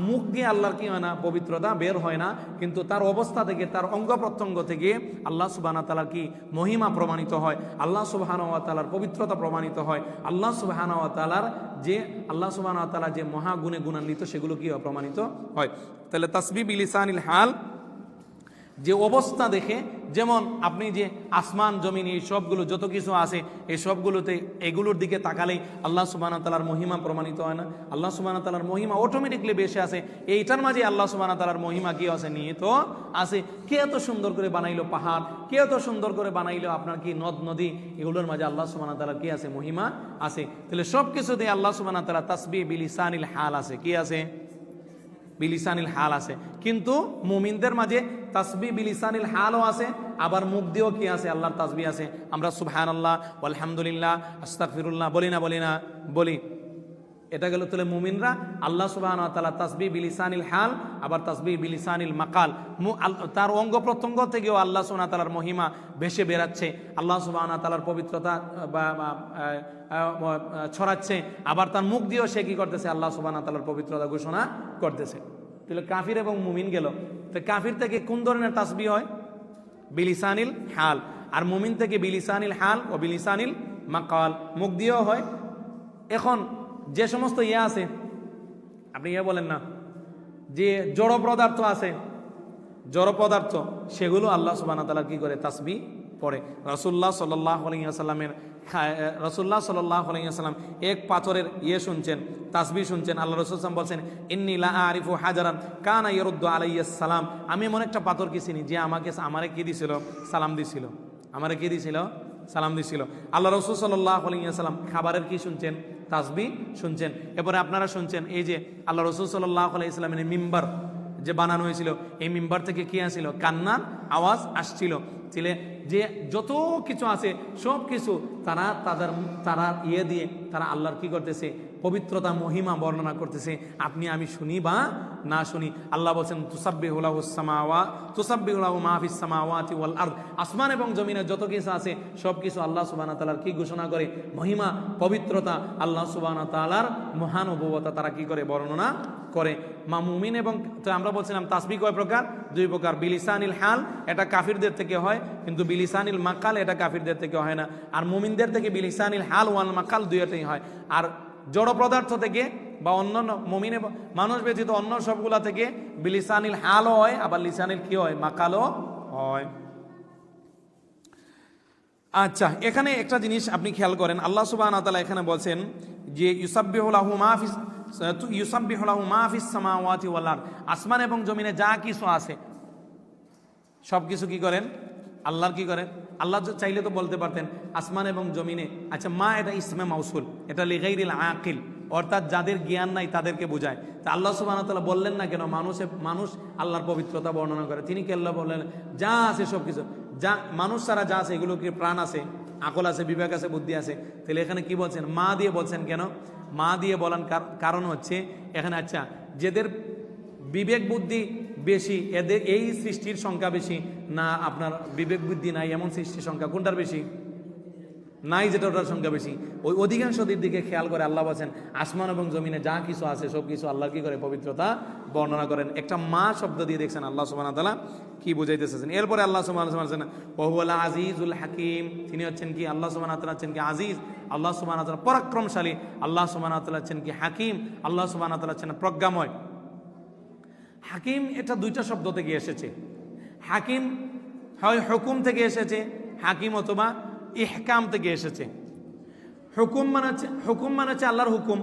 মুখ দিয়ে আল্লাহর কি হয় না? পবিত্রতা বের হয় না, কিন্তু তার অবস্থা থেকে, তার অঙ্গ প্রত্যঙ্গ থেকে আল্লাহ সুবহানাহু ওয়া তাআলার কি মহিমা প্রমাণিত হয়, আল্লাহ সুবহানাহু ওয়া তাআলার পবিত্রতা প্রমাণিত হয়, আল্লাহ সুবহানাহু ওয়া তাআলার যে মহাগুণে গুণান্বিত সেগুলো কি প্রমাণিত হয়। তাহলে তাসবিহ বিলিসানিল হাল, যে অবস্থা দেখে, যেমন আপনি যে আসমান জমিন এই সবগুলো যত কিছু আছে এই সবগুলোতে এগুলোর দিকে তাকালেই আল্লাহ সুবহানাহু ওয়া তাআলার মহিমা প্রমাণিত হয় না? আল্লাহ সুবহানাহু ওয়া তাআলার মহিমা অটোমেটিকলি বেশি আছে। এইটার মাঝে আল্লাহ সুবহানাহু ওয়া তাআলার মহিমা কি আছে? নিহিত আছে। কে এত সুন্দর করে বানাইলো পাহাড়, কে এত সুন্দর করে বানাইলো আপনার কি নদ নদী, এগুলোর মাঝে আল্লাহ সুবহানাহু ওয়া তাআলার কি আছে? মহিমা আছে। তাহলে সব কিছু দিয়ে আল্লাহ সুবহানাহু ওয়া তাআলা তাসবিহ বিলিসানিল হাল আছে। কি আছে? বিলিসানিল হাল আছে। কিন্তু মুমিনদের মাঝে তাসবিহ বিলিসানিল হালও আছে, আবার মুখ দিয়েও কি আছে? আল্লাহর তাসবিহ আছে। আমরা সুবহানাল্লাহ, আলহামদুলিল্লাহ, আস্তাগফিরুল্লাহ বলি না? বলি। এটা গেল তাহলে মুমিনরা আল্লাহ সুবহানাহু ওয়া তাআলা তাসবিহ বিলিসানিল হাল, আবার তাসবিহ বিলিসানিল মাকাল, তার অঙ্গ প্রত্যঙ্গ থেকেও আল্লাহ সুবহানাহু ওয়া তাআলার মহিমা ভেসে বেরাচ্ছে, আল্লাহ সুবহানাহু ওয়া তাআলার পবিত্রতা ছড়াচ্ছে, আবার তার মুখ দিয়েও সে কি করতেছে? আল্লাহ সুবহানাহু ওয়া তাআলার পবিত্রতা ঘোষণা করতেছে। তাহলে কাফির এবং মুমিন গেল। তো কাফির থেকে কোন ধরনের তাসবিহ হয়? বিলিসানিল হাল। আর মুমিন থেকে বিলিসানিল হাল ও বিলিসানিল মাকাল, মুখ দিয়েও হয়। এখন যে সমস্ত আছে, আপনি বলেন না, যে জড় পদার্থ আছে, জড় পদার্থ, সেগুলো আল্লাহ সুবহানাহু ওয়া তাআলা কি করে? তাসবিহ পড়ে। রাসূলুল্লাহ সাল্লাল্লাহু আলাইহি ওয়াসাল্লাম এক পাথরের শুনছেন, তাসবিহ শুনছেন। আল্লাহ রাসূল সাল্লাল্লাহু আলাইহি ওয়াসাল্লাম বলছেন, ইন্নী লা আরিফু হাজারান কানা ইয়ারুদ্দু আলাইহিস সালাম। আমি এমন একটা পাথর কি চিনি যে আমারে কি দিছিল? সালাম দিছিল। আমারে কি দিছিল? সালাম দিছিল। আল্লাহ রাসূল সাল্লাল্লাহু আলাইহি ওয়াসাল্লাম খাবারের কি শুনছেন? তাসবিহ শুনছেন। এরপরে আপনারা শুনছেন এই যে আল্লাহ রাসূল সাল্লাল্লাহু আলাইহি ওয়াসাল্লামের মিম্বার যে বানানো হয়েছিল, এই মিম্বার থেকে কি আসছিল? কান্নার আওয়াজ আসছিল। যে যত কিছু আছে সব কিছু তারা দিয়ে তারা আল্লাহর কি করতেছে? পবিত্রতা মহিমা বর্ণনা করতেছে। আপনি আমি শুনি বা না শুনি। আল্লাহ বলছেন, তুসাব্বিহু লাহু মা ফিস সামাওয়াতি ওয়াল আরদ, আসমান এবং জমিনে যত কিছু আছে সব কিছু আল্লাহ সুবহানাহু ওয়া তাআলার কি ঘোষণা করে? মহিমা, পবিত্রতা, আল্লাহ সুবহানাহু ওয়া তাআলার মহানুভবতা তারা কি করে? বর্ণনা করে। মুমিন এবং তো আমরা বলছিলাম তাসবিহ কয় প্রকার? দুই প্রকার। বিলিসানিল হাল এটা কাফিরদের থেকে হয়, কিন্তু বিলিসানিল মাকাল এটা কাফিরদের থেকে হয় না। আর মুমিনদের থেকে বিলিসানিল হাল ওয়াল মাকাল দুইটাই হয়। আর জড় পদার্থ থেকে বা অন্য মুমিন মানুষ ব্যতীত অন্য সবগুলা থেকে বিলিসানিল হালও হয়, আবার লিসানিল কি হয়? মাকালও হয়। আচ্ছা, এখানে একটা জিনিস আপনি খেয়াল করেন, আল্লাহ সুবহানাহু ওয়া তাআলা এখানে বলছেন যে ইউসাব্বিহু লাহু মা ফিস সামাওয়াতি ওয়াল আরদ, আসমান এবং জমিনে যা কিছু আছে সব কিছু কি করেন? আল্লাহর কি করেন? আল্লাহ চাইলে তো বলতে পারতেন আসমান এবং জমিনে। আচ্ছা, মা এটা ইসমে মাউসুল, এটা লিগাইরিল আকিল, অর্থাৎ যাদের জ্ঞান নাই তাদেরকে বোঝায়। তা আল্লাহ সুবহানাহু ওয়া তাআলা বললেন না কেন? মানুষ আল্লাহর পবিত্রতা বর্ণনা করে। তিনি কি আল্লাহ বললেন যা আছে সব কিছু, যা মানুষ ছাড়া যা আছে এগুলো কি প্রাণ আছে, আকল আছে, বিবেক আছে, বুদ্ধি আছে? তাহলে এখানে কি বলছেন? মা দিয়ে বলছেন কেন? মা দিয়ে বলার কারণ হচ্ছে এখানে, আচ্ছা, যাদের বিবেক বুদ্ধি বেশি এদের এই সৃষ্টির সংখ্যা বেশি না আপনার বিবেক বুদ্ধি নাই এমন সৃষ্টির সংখ্যা কোনটার বেশি? নাই যেটা ওটার সংখ্যা বেশি, ওই অধিকাংশদের দিকে খেয়াল করে আল্লাহ বলেন আসমান এবং জমিনে যা কিছু আছে সব কিছু আল্লাহ কি করে পবিত্রতা বর্ণনা করেন। একটা মা শব্দ দিয়ে দেখছেন আল্লাহ সুবহানাহু ওয়া তাআলা কি বুঝাইতেছেন। এরপরে আল্লাহ সুবহানাহু ওয়া তাআলা ওয়া হুয়াল আজিজুল হাকিম, তিনি হচ্ছেন কি আল্লাহ সুবহানাহু ওয়া তাআলা হচ্ছেন কি আজিজ, আল্লাহ সুবহানাহু ওয়া তাআলা পরাক্রমশালী, আল্লাহ সুবহানাহু ওয়া তাআলা হচ্ছেন কি হাকিম, আল্লাহ সুবহানাহু ওয়া তাআলা হচ্ছেন প্রজ্ঞাময়। হাকিম এটা দুইটা শব্দ থেকে এসেছে। হাকিম হয় হুকুম থেকে এসেছে, হাকিম অথবা ইহকাম থেকে এসেছে। হুকুম মানে হচ্ছে আল্লাহর হুকুম,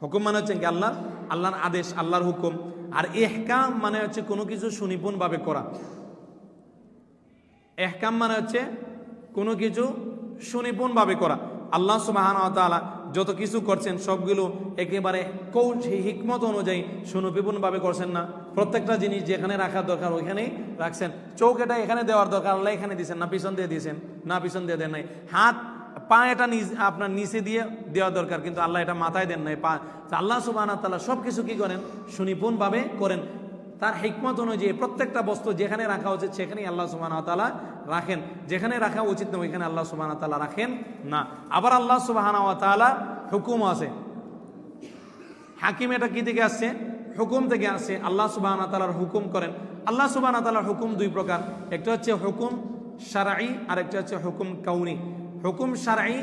হুকুম মানে হচ্ছে কি আল্লাহর আদেশ, আল্লাহর হুকুম। আর ইহকাম মানে হচ্ছে কোনো কিছু সুনিপুণভাবে করা। ইহকাম মানে হচ্ছে কোনো কিছু সুনিপুণভাবে করা। আল্লাহ সুবহানাহু ওয়া তাআলা যত কিছু করছেন সবগুলো একেবারে হিকমত অনুযায়ী সুনিপুণভাবে করছেন না। প্রত্যেকটা জিনিস যেখানে রাখার দরকার ওইখানেই রাখছেন। চোখ এটা এখানে দেওয়ার দরকার আল্লাহ এখানে দিয়েছেন, না পিছন দিয়ে দিয়েছেন, না পিছন দিয়ে দেন নাই। হাত পা এটা আপনার নিচে দিয়ে দেওয়া দরকার, কিন্তু আল্লাহ এটা মাথায় দেন নাই পা। আল্লাহ সুবহানাহু ওয়া তাআলা সব কিছু কি করেন সুনিপুণভাবে করেন। তার হিকমত অনুযায়ী প্রত্যেকটা বস্তু যেখানে রাখা উচিত সেখানেই আল্লাহ সুবহানাহু ওয়া তাআলা রাখেন, যেখানে রাখা উচিত না ওইখানে আল্লাহ সুবহানাহু ওয়া তাআলা রাখেন না। আবার আল্লাহ সুবহানাহু ওয়া তাআলা হুকুম আছে। হাকিম এটা কি থেকে আসছে? হুকুম থেকে আসছে। আল্লাহ সুবহানাহু ওয়া তাআলার হুকুম করেন। আল্লাহ সুবহানাহু ওয়া তাআলার হুকুম দুই প্রকার, একটা হচ্ছে হুকুম শারঈ আর একটা হচ্ছে হুকুম কাউনি। হুকুম শারঈ,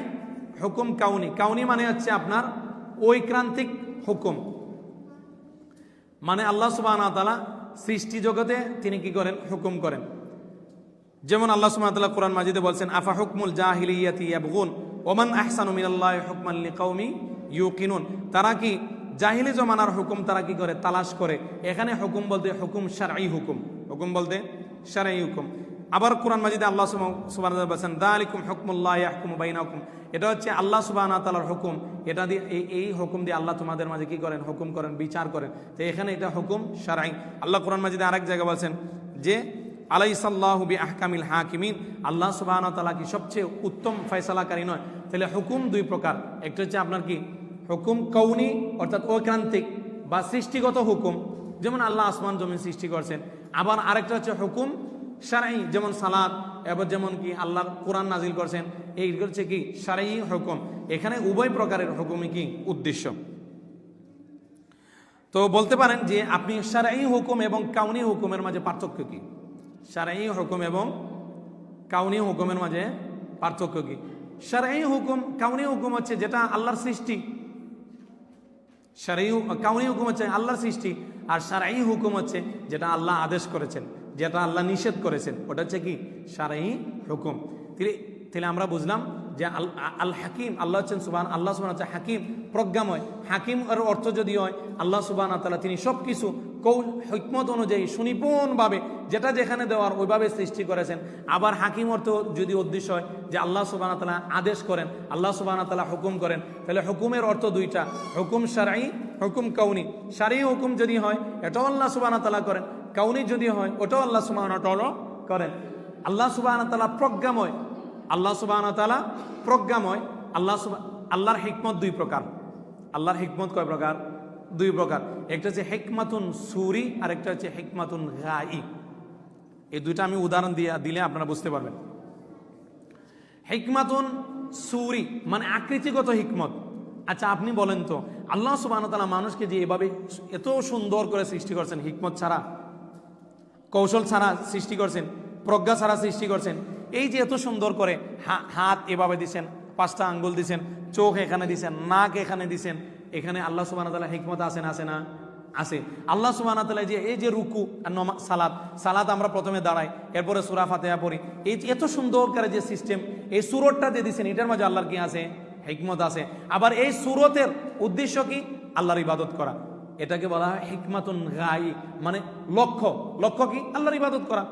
হুকুম কাউনি। কাউনি মানে হচ্ছে আপনার ঐক্রান্তিক হুকুম, মানে আল্লাহ সুবহানাহু ওয়া তাআলা সৃষ্টি জগতে তিনি কি করেন হুকুম করেন। যেমন আল্লাহ সুবহানাহু ওয়া তাআলা কোরআন মাজিদে বলছেন আফা হুকমুল জাহিলিয়াতি ইয়াবগুন ওমান আহসানু মিনাল্লাহি হুকমান লিকাউমি ইউকিনুন, তারা কি জাহিলি জমানার হুকুম তারা কি করে তালাশ করে। এখানে হুকুম বলতে হুকুম শারঈ হুকুম, হুকুম বলতে শারঈ হুকুম। আবার কোরআন মাজিদে আল্লাহ সুবহানাহু ওয়া তাআলা বলেন যালিকুম হুকমুল্লাহি ইয়াহকুমু বাইনাকুম, এটা হচ্ছে আল্লাহ সুবহানাহু ওয়া তাআলার হুকুম। এটা দিয়ে এই হুকুম দিয়ে আল্লাহ তোমাদের মাঝে কি করেন হুকুম করেন, বিচার করেন। তো এখানে এটা হুকুম শারঈ। আল্লাহ কোরআন মাজিদে আরেক জায়গায় বলেন যে আলাইসাল্লাহু বিআহকামিল হাকিমিন, আল্লাহ সুবহানাহু ওয়া তাআলা কি সবচেয়ে উত্তম ফয়সালাকারী নয়। তাহলে হুকুম দুই প্রকার, একটা হচ্ছে আপনার কি হুকুম কৌনি অর্থাৎ ঐক্রান্তিক বা সৃষ্টিগত হুকুম, যেমন আল্লাহ আসমান জমিন সৃষ্টি করছেন। আবার আরেকটা হচ্ছে হুকুম শারঈ, যেমন সালাত, এবার যেমন কি আল্লাহ কোরআন নাজিল করছেন, এই হচ্ছে কি শারঈ হুকুম। এখানে উভয় প্রকারের হুকুমই কি উদ্দেশ্য। তো বলতে পারেন যে আপনি শারঈ হুকুম এবং কাউনি হুকুমের মাঝে পার্থক্য কি? শারঈ হুকুম এবং কাউনি হুকুমের মাঝে পার্থক্য কি? শারঈ হুকুম, কাউনি হুকুম হচ্ছে যেটা আল্লাহর সৃষ্টি, কাউনি হুকুম হচ্ছে আল্লাহর সৃষ্টি। আর শারঈ হুকুম হচ্ছে যেটা আল্লাহ আদেশ করেছেন, যেটা আল্লাহ নিষেধ করেছেন, ওটা হচ্ছে কি শারঈ হুকুম। তাহলে আমরা বুঝলাম যে আল হাকিম আল্লাহ হচ্ছেন আল্লাহ সুবহানাহু ওয়া তাআলা হাকিম, প্রজ্ঞাময়। হাকিম এর অর্থ যদি হয় আল্লাহ সুবহানাহু ওয়া তাআলা তিনি সব কিছু হিকমত অনুযায়ী সুনিপুণভাবে যেটা যেখানে দেওয়ার ওইভাবে সৃষ্টি করেছেন। আবার হাকিম অর্থ যদি উদ্দেশ্য হয় যে আল্লাহ সুবহানাহু ওয়া তাআলা আদেশ করেন, আল্লাহ সুবহানাহু ওয়া তাআলা হুকুম করেন, তাহলে হুকুমের অর্থ দুইটা, হুকুম শারঈ, হুকুম কাউনি। শারঈ হুকুম যদি হয় এটাও আল্লাহ সুবহানাহু ওয়া তাআলা করেন, কাউনি যদি হয় ওটাও আল্লাহ সুবহানাহু ওয়া তাআলা করেন। আল্লাহ সুবহানাহু ওয়া তাআলা প্রজ্ঞাময়, আল্লাহ সুবহানাহু ওয়া তাআলা প্রজ্ঞাময়। আল্লাহর হিকমত দুই প্রকার। আল্লাহর হিকমত কয় প্রকার? দুই প্রকার। একটা হচ্ছে হিকমাতুন সুরি আর একটা হচ্ছে হিকমাতুন গায়ি। এই দুইটা আমি উদাহরণ দিলে আপনারা বুঝতে পারবেন। হিকমাতুন সুরি মানে আকৃতিগত হিকমত। আচ্ছা আপনি বলেন তো আল্লাহ সুবহানাহু ওয়া তাআলা মানুষকে যে এভাবে এত সুন্দর করে সৃষ্টি করছেন, হিকমত ছাড়া, কৌশল ছাড়া সৃষ্টি করছেন, প্রজ্ঞা ছাড়া সৃষ্টি করছেন, এই যে এত সুন্দর করে হাত এভাবে দিছেন, 5টা আঙ্গুল দিছেন, চোখ এখানে দিছেন, নাক এখানে দিছেন, এখানে আল্লাহ সুবহানাহু ওয়া তাআলা হিকমত আছে না? আছে না? আছে। আল্লাহ সুবহানাহু ওয়া তাআলা যে এই যে রুকু আর সালাত আমরা প্রথমে দাঁড়াই, এরপরে সূরা ফাতিহা পড়ি, এই এত সুন্দর করে যে সিস্টেম, এই সূরতটা দিয়ে দিছেন, এটার মাঝে আল্লাহর কি আছে? হিকমত আছে। আবার এই সূরতের উদ্দেশ্য কি? আল্লাহর ইবাদত করা। এটাকে বলা হয় হিকমাতুন গায়ি, মানে লক্ষ্য কি? আল্লাহর ইবাদত করা।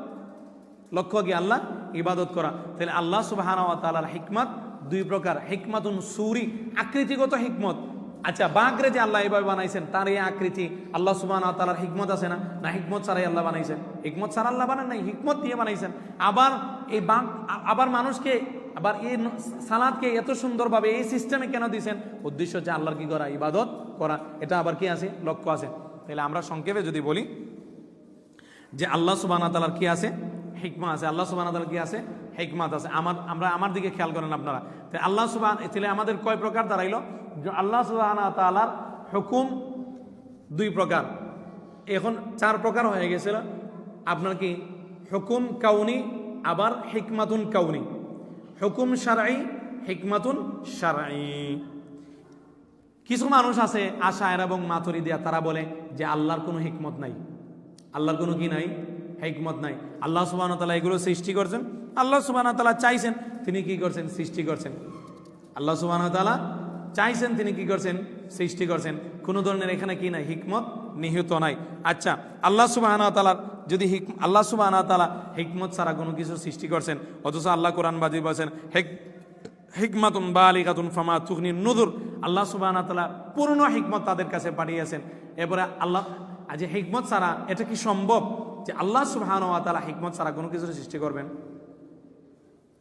লক্ষ্য কি? আল্লাহ ইবাদত করা। তাহলে আল্লাহ সুবহানাহু ওয়া তাআলার হিকমত দুই প্রকার, হিকমাতুন সুরি আকৃতিগত হিকমত। আচ্ছা বাঘরে যে আল্লাহ এভাবে বানাইছেন তার এই আকৃতি আল্লাহ সুবহানাহু ওয়া তাআলার হিকমত আছে না? না, হিকমত ছাড়াই আল্লাহ বানাইছেন। হিকমত ছাড়া আল্লাহ বানান নাই, হিকমত দিয়ে বানাইছেন। আবার এই বাঘ, আবার মানুষকে, আবার এই সালাদকে এত সুন্দরভাবে এই সিস্টেমে কেন দিয়েছেন? উদ্দেশ্য হচ্ছে আল্লাহর কি করা? ইবাদত করা। এটা আবার কি আছে? লক্ষ্য আছে। তাহলে আমরা সংক্ষেপে যদি বলি যে আল্লাহ সুবহানাহু ওয়া তাআলার কি আছে? হিকমা আছে, আল্লাহ সুবহানাহু ওয়া তাআলার কি আছে? হিকমত আছে। আমার দিকে খেয়াল করেন আপনারা, তাই আল্লাহ তাহলে আমাদের কয় প্রকার দাঁড়াইলো? যে আল্লাহ সুবহানাহু ওয়া তাআলার হুকুম 2 প্রকার, এখন 4 প্রকার হয়ে গেছিল। আপনার কি হুকুম কাউনি, আবার হিকমাতুন কাউনি, হুকুম শারঈ, হিকমাতুন শারঈ। কিছু মানুষ আছে আশায়েরা এবং মাতুরিদিয়া, তারা বলে যে আল্লাহর কোনো হিকমত নাই, আল্লাহর কোনো কি নাই? হিকমত নাই। আল্লাহ সুবহানাহু ওয়া তাআলা এগুলো সৃষ্টি করছেন, আল্লাহ সুবহানাহু ওয়া তাআলা চাইছেন, তিনি কি করছেন? সৃষ্টি করছেন। আল্লাহ সুবহানাহু ওয়া তাআলা চাইছেন, তিনি কি করছেন? সৃষ্টি করছেন। কোনো ধরনের এখানে কি নাই? হিকমত নিহিত নাই। আচ্ছা, আল্লাহ সুবহানাহু ওয়া তাআলার যদি আল্লাহ সুবহানাহু ওয়া তাআলা হিকমত ছাড়া কোনো কিছু সৃষ্টি করছেন, অথচ আল্লাহ কোরআন মাজিদ বলেছেন হিকমাতুন বালিগাতুন ফামা তুগনিন নুযুর, আল্লাহ সুবহানাহু ওয়া তাআলা পূর্ণ হিকমত তাদের কাছে পাঠিয়েছেন। এরপরে আল্লাহ আজ হিকমত ছাড়া এটা কি সম্ভব যে আল্লাহ সুবহানাহু ওয়া তাআলা হিকমত ছাড়া কোনো কিছু সৃষ্টি করবেন?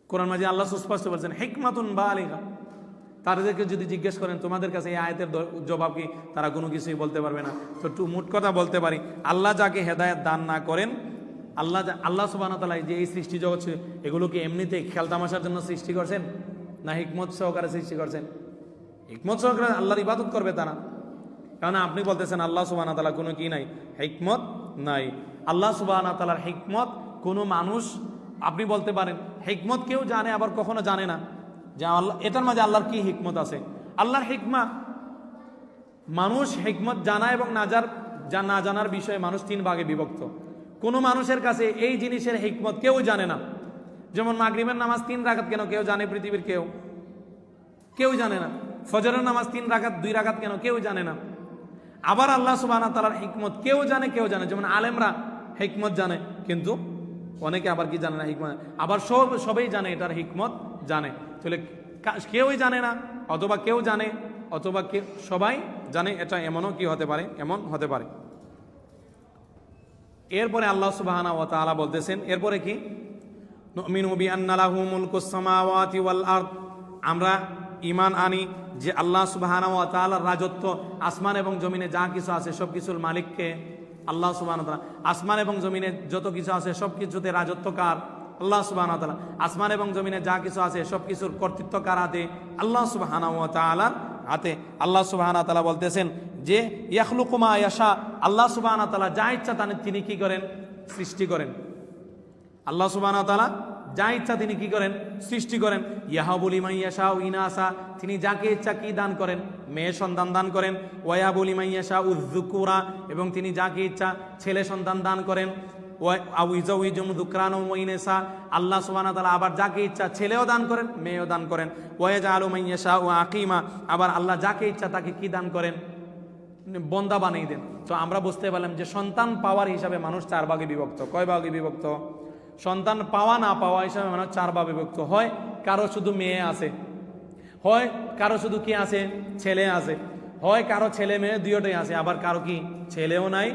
কোরআন মাজিদে আল্লাহ সুস্পষ্ট বলছেন হিকমাতুন বালিগা। তাদেরকে যদি জিজ্ঞেস করেন তোমাদের কাছে এই আয়াতের জবাব কি, তারা কোনো কিছুই বলতে পারবে না। তো মোট কথা বলতে পারি, আল্লাহ যাকে হেদায়েত দান না করেন, আল্লাহ সুবহানাহু ওয়া তাআলা যে এই সৃষ্টি জগৎ এগুলোকে এমনিতেই খেলতামাশার জন্য সৃষ্টি করছেন, না হিকমত সহকারে সৃষ্টি করছেন? হিকমত সহকারে আল্লাহর ইবাদত করবে তারা। কারণ আপনি বলতেছেন আল্লাহ সুবহানাহু ওয়া তাআলা কোনো কি নাই? হিকমত নাই। আল্লাহ সুবহানাহু ওয়া তাআলার হিকমত কোনো মানুষ, আপনি বলতে পারেন হিকমত কেউ জানে, আবার কখনো জানে না যে আল্লাহ এটার মাঝে আল্লাহর কি হিকমত আছে। আল্লাহর হিকমা, মানুষ হিকমত জানা এবং না জানার বিষয়ে মানুষ 3 ভাগে বিভক্ত। কোনো মানুষের কাছে এই জিনিসের হিকমত কেউ জানে না। যেমন মাগরিবের নামাজ 3 রাকাত কেন কেউ জানে? পৃথিবীর কেউ জানে না। ফজরের নামাজ 3 রাকাত 2 রাকাত কেন কেউ জানে না। আবার আল্লাহ সুবহানাহু ওয়া তাআলার হিকমত কেউ জানে। যেমন আলেমরা হিকমত জানে, কিন্তু অনেকে আবার কি জানে না হিকমত। আবার সবাই জানে এটার হিকমত জানে। তাহলে কেউই জানে না, অথবা কেউ জানে, অথবা সবাই জানে, এটা এমনও কি হতে পারে? এমন হতে পারে। এরপরে আল্লাহ সুবহানাহু ওয়া তাআলা বলতেছেন, এরপরে কি? নুমিনু বিআন্না লাহু মুলকুস সামাওয়াতি ওয়াল আরদ, আমরা ঈমান আনি যে আল্লাহ সুবহানাহু ওয়া তাআলার রাজত্ব, আসমান এবং জমিনে যা কিছু আছে সব কিছুর মালিককে আল্লাহ সুবহানাহু ওয়া তাআলা। আসমান এবং জমিনে যত কিছু আছে সব কিছুতে রাজত্ব কার? আল্লাহ সুবহানাহু ওয়া তাআলা। আসমান এবং জমিনে যা কিছু আছে সব কিছুর কর্তৃত্ব কার হাতে? আল্লাহ সুবহানাহু ওয়া তাআলার হাতে। আল্লাহ সুবহানাহু ওয়া তাআলা বলতেছেন যে ইয়াখলুকু মা ইয়াশা, আল্লাহ সুবহানাহু ওয়া তাআলা যা ইচ্ছা তিনি কি করেন? সৃষ্টি করেন। আল্লাহ সুবহানাহু ওয়া তাআলা যা ইচ্ছা তিনি কি করেন? সৃষ্টি করেন। ইয়াহাবু লিমান ইয়াশাউ ইনাসা, তিনি যাকে ইচ্ছা কি দান করেন? মেয়ে সন্তান দান করেন। ওয়ায়াবু লিমান ইয়াশাউ যুকুরা, এবং তিনি যাকে ইচ্ছা ছেলে সন্তান দান করেন। আল্লাহ সুবহানাহু ওয়া তাআলা আবার যাকে ইচ্ছা ছেলেও দান করেন, মেয়েও দান করেন। ওয়ায়াজআলু মান ইয়াশাউ আকিমা, আবার আল্লাহ যাকে ইচ্ছা তাকে কি দান করেন? বন্দা বানিয়ে দেন। তো আমরা বুঝতে পারলাম যে সন্তান পাওয়ার হিসাবে মানুষ 4 ভাগে বিভক্ত। কয় ভাগে বিভক্ত? সন্তান পাওয়া না পাওয়া হিসাবে মানুষ 4 ভাগে বিভক্ত। হয় কারো শুধু মেয়ে আছে, হয় কারো শুধু কি আছে? ছেলে আছে, হয় কারো ছেলে মেয়ে দুইটাই আছে, আবার কারো কি ছেলেও নাই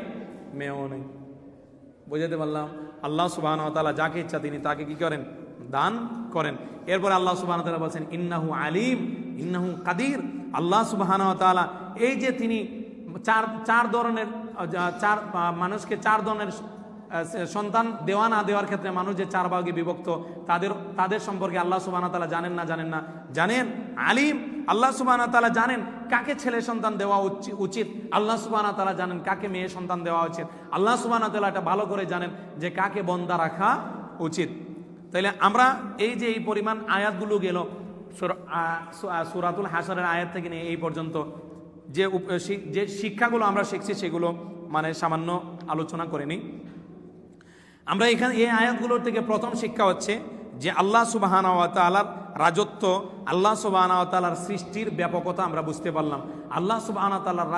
মেয়েও নাই। বুঝাতে পারলাম? আল্লাহ সুবহানাহু ওয়া তাআলা যাকে ইচ্ছা তিনি তাকে কি করেন? দান করেন। এরপর আল্লাহ সুবহানাহু ওয়া তাআলা বলেন ইন্নাহু আলিম ইন্নাহু কাদির। আল্লাহ সুবহানাহু ওয়া তাআলা এই যে তিনি চার ধরনের মানুষকে 4 ধরনের সন্তান দেওয়া না দেওয়ার ক্ষেত্রে মানুষ যে 4 ভাগে বিভক্ত, তাদের সম্পর্কে আল্লাহ সুবহানাহু ওয়া তাআলা জানেন না? জানেন। আলিম, আল্লাহ সুবহানাহু ওয়া তাআলা জানেন কাকে ছেলে সন্তান দেওয়া উচিত, আল্লাহ সুবহানাহু ওয়া তাআলা জানেন কাকে মেয়ে সন্তান দেওয়া উচিত, আল্লাহ সুবহানাহু ওয়া তাআলা এটা ভালো করে জানেন যে কাকে বন্দা রাখা উচিত। তাইলে আমরা এই যে এই পরিমাণ আয়াতগুলো গেল সূরাতুল হাশরের আয়াত থেকে নিয়ে এই পর্যন্ত যে শিক্ষাগুলো আমরা শিখছি সেগুলো মানে সামান্য আলোচনা করে নিই। আমরা এখানে এই আয়াতগুলোর থেকে প্রথম শিক্ষা হচ্ছে যে আল্লাহ সুবহানাহু ওয়া তাআলার রাজত্ব, আল্লাহ সুবহানাহু ওয়া তাআলার সৃষ্টির ব্যাপকতা আমরা বুঝতে পারলাম। আল্লাহ সুবহানাহু ওয়া তাআলার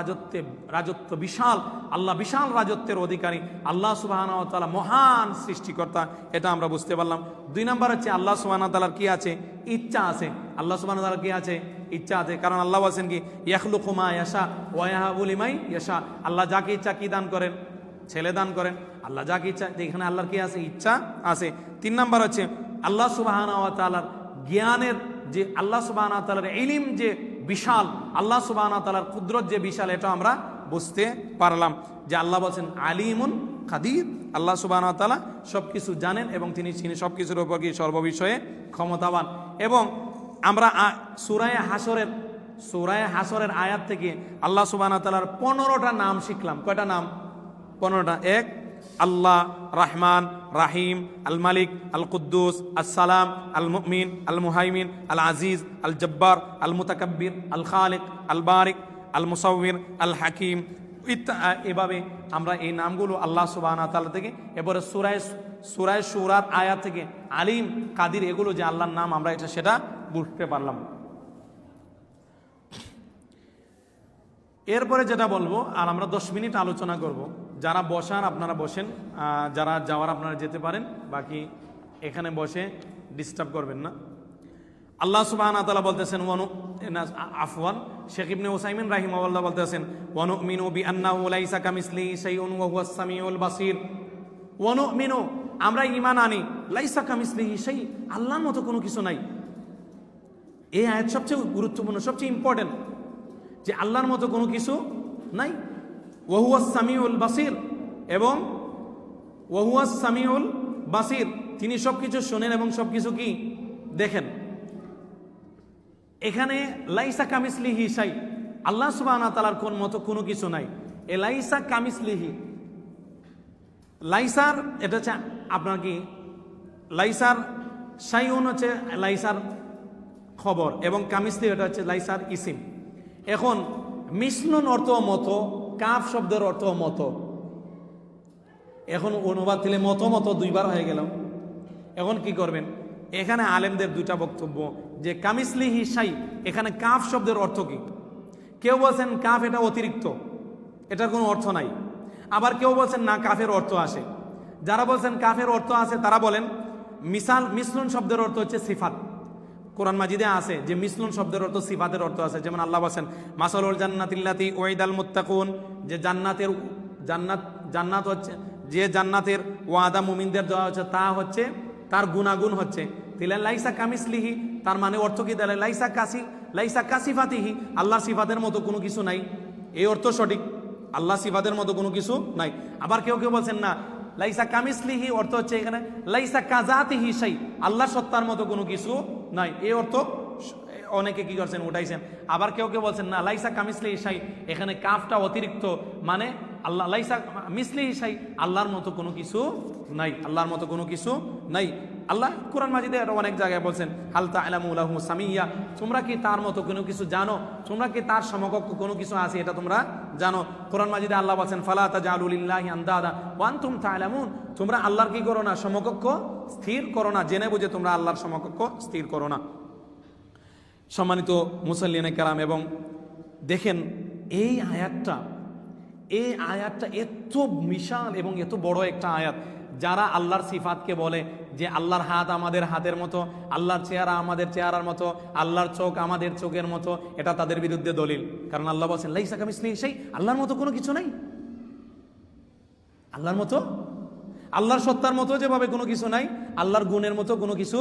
রাজত্ব বিশাল, আল্লাহ বিশাল রাজত্বের অধিকারী, আল্লাহ সুবহানাহু ওয়া তাআলা মহান সৃষ্টিকর্তা, এটা আমরা বুঝতে পারলাম। 2 নম্বর হচ্ছে আল্লাহ সুবহানাহু ওয়া তাআলার কি আছে? ইচ্ছা আছে। আল্লাহ সুবহানাহু ওয়া তাআলার কি আছে? ইচ্ছা আছে। কারণ আল্লাহ বলেন কি ইয়াখলুকু মা ইয়াশা ওয়া ইয়াহাবু লিমান ইয়াশা, আল্লাহ যাকে ইচ্ছা কি দান করেন? ছেলে দান করেন। আল্লাহ যাকে ইচ্ছা, এখানে আল্লাহর কি আছে? ইচ্ছা আছে। 3 নম্বর হচ্ছে আল্লাহ সুবহানাহু ওয়া তাআলার জ্ঞানের যে, আল্লাহ সুবহানাহু ওয়া তাআলার ইলম যে বিশাল, আল্লাহ সুবহানাহু ওয়া তাআলার কুদরত যে বিশাল, এটা আমরা বুঝতে পারলাম যে আল্লাহ বলছেন আলিমুন কাদির। আল্লাহ সুবহানাহু ওয়া তাআলা সব কিছু জানেন এবং তিনি সব কিছুর উপর কি সর্ববিষয়ে ক্ষমতাবান। এবং আমরা সূরা হাসরের আয়াত থেকে আল্লাহ সুবহানাহু ওয়া তাআলার 15টা নাম শিখলাম। কয়টা নাম? 15টা। এক, আল্লাহ রাহমান রাহিম, আল মালিক, আল কুদ্দুস, আসসালাম, আল মুমিন, আল মুহাইমিন, আল আজিজ, আল জব্বার, আল মুতাকাব্বির, আল খালিক, আল বারিক, আল মুসাউবির, আল হাকিম। এভাবে আমরা এই নামগুলো আল্লাহ সুবহানাহু ওয়া তাআলা থেকে, এবারে সূরায়ে শুরার আয়াত থেকে আলিম, কাদির, এগুলো যে আল্লাহর নাম, আমরা সেটা বুঝতে পারলাম। এরপরে যেটা বলবো, আর আমরা 10 মিনিট আলোচনা করব। যারা বসার আপনারা বসেন, যারা যাওয়ার আপনারা যেতে পারেন, বাকি এখানে বসে ডিস্টার্ব করবেন না। আল্লাহ সুবহানাহু ওয়া তাআলা বলতেছেন শেখ ইবনে উসাইমিন রাহিমাহুল্লাহ বলতেছেন, ওয়া নুমিনু বিআন্নাহু লাইসা কামিসলিহি শাইউন ওয়া হুয়াস সামিউল বাসীর। ওয়া নুমিনু, আমরা ঈমান আনি, লাইসা কামিসলিহি শাই, আল্লাহর মতো কোনো কিছু নাই। এই আয়াত সবচেয়ে গুরুত্বপূর্ণ, সবচেয়ে ইম্পর্টেন্ট, যে আল্লাহর মতো কোনো কিছু নাই। ওয়া হুয়াস সামিউল বাসীর, এবং ওয়া হুয়াস সামিউল বাসীর, তিনি সবকিছু শোনেন এবং সবকিছু কি দেখেন। এখানে লাইসা কামিসলিহি শাই, আল্লাহ সুবহানাহু ওয়া তাআলার কোন মতো কোনো কিছু নাই। এ লাইসা কামিসলিহি, লাইসার এটা হচ্ছে আপনার কি, লাইসার শাইউন হচ্ছে লাইসার খবর, এবং কামিসলি এটা হচ্ছে লাইসার ইসিম। এখন মিসলুন অর্থ মতো, কাফ শব্দের অর্থ মতো। এখন অনুবাদ দিলে মতো মতো দুইবার হয়ে গেল। এখন কি করবেন? এখানে আলেমদের দুইটা বক্তব্য, যে কামিসলিহি শাই, এখানে কাফ শব্দের অর্থ কি? কেউ বলছেন কাফ এটা অতিরিক্ত, এটার কোনো অর্থ নাই। আবার কেউ বলছেন না, কাফের অর্থ আসে। যারা বলছেন কাফের অর্থ আছে, তারা বলেন মিসলুন শব্দের অর্থ হচ্ছে সিফাত। কোরআন মাজিদে আছে যে মিসলুন শব্দের অর্থ সিফাতের অর্থ আছে। যেমন আল্লাহ বলেন মাসালুল জান্নাতিল্লাতি উইদাল মুত্তাকুন, যে জান্নাত হচ্ছে, যে জান্নাতের ওয়াদা মুমিনদের দেওয়া হচ্ছে, তা হচ্ছে তার গুণাগুণ হচ্ছে। তাহলে লাইসা কামিসলিহি, তার মানে অর্থ কি দাঁড়ায়? লাইসা কাসিফাতিহি, আল্লাহর সিফাতের মতো কোনো কিছু নাই। এই অর্থ সঠিক, আল্লাহ সিফাতের মতো কোনো কিছু নাই। আবার কেউ কেউ বলছেন না, লাইসা কামিসলিহি অর্থ হচ্ছে এখানে লাইসা কাজাতিহি শাই, আল্লাহর সত্তার মতো কোনো কিছু নাই। এই অর্থ অনেকে কি করছেন, উঠাইছেন। আবার কেউ কেউ বলছেন না, লাইসা কামিসলিহি শাই, এখানে কাফটা অতিরিক্ত, মানে আল্লাহ লাইসা মিসলিহি শাই, আল্লাহর মতো কোনো কিছু নাই, আল্লাহর মতো কোনো কিছু নাই। আল্লাহ কোরআন মাজিদে অনেক জায়গায় বলছেন হাল তা'লামু লাহু সামিয়্যা, তোমরা কি তার মতো কোনো কিছু জানো? তোমরা কি তার সমকক্ষ কোনো কিছু আছে, এটা তোমরা জানো? কোরআন মাজিদে আল্লাহ বলছেন ফালা তাজআলু লিল্লাহি আনদাদা ওয়া আনতুম তা'লামুন, তোমরা আল্লাহর কি করো না? সমকক্ষ স্থির করো না, জেনে বুঝে তোমরা আল্লাহর সমকক্ষ স্থির করো না। সম্মানিত মুসাল্লিনে কেরাম, এবং দেখেন এই আয়াতটা এত বিশাল এবং এত বড় একটা আয়াত। যারা আল্লাহর সিফাতকে বলে যে আল্লাহর হাত আমাদের হাতের মতো, আল্লাহর চেহারা আমাদের চেহারার মতো, আল্লাহর চোখ আমাদের চোখের মতো, এটা তাদের বিরুদ্ধে দলিল। কারণ আল্লাহ বলেন লাইসা কামিসলিহি শাই, আল্লাহর মতো কোনো কিছু নাই। আল্লাহর মতো, আল্লাহর সত্তার মতো যেভাবে কোনো কিছু নাই, আল্লাহর গুণের মতো কোনো কিছু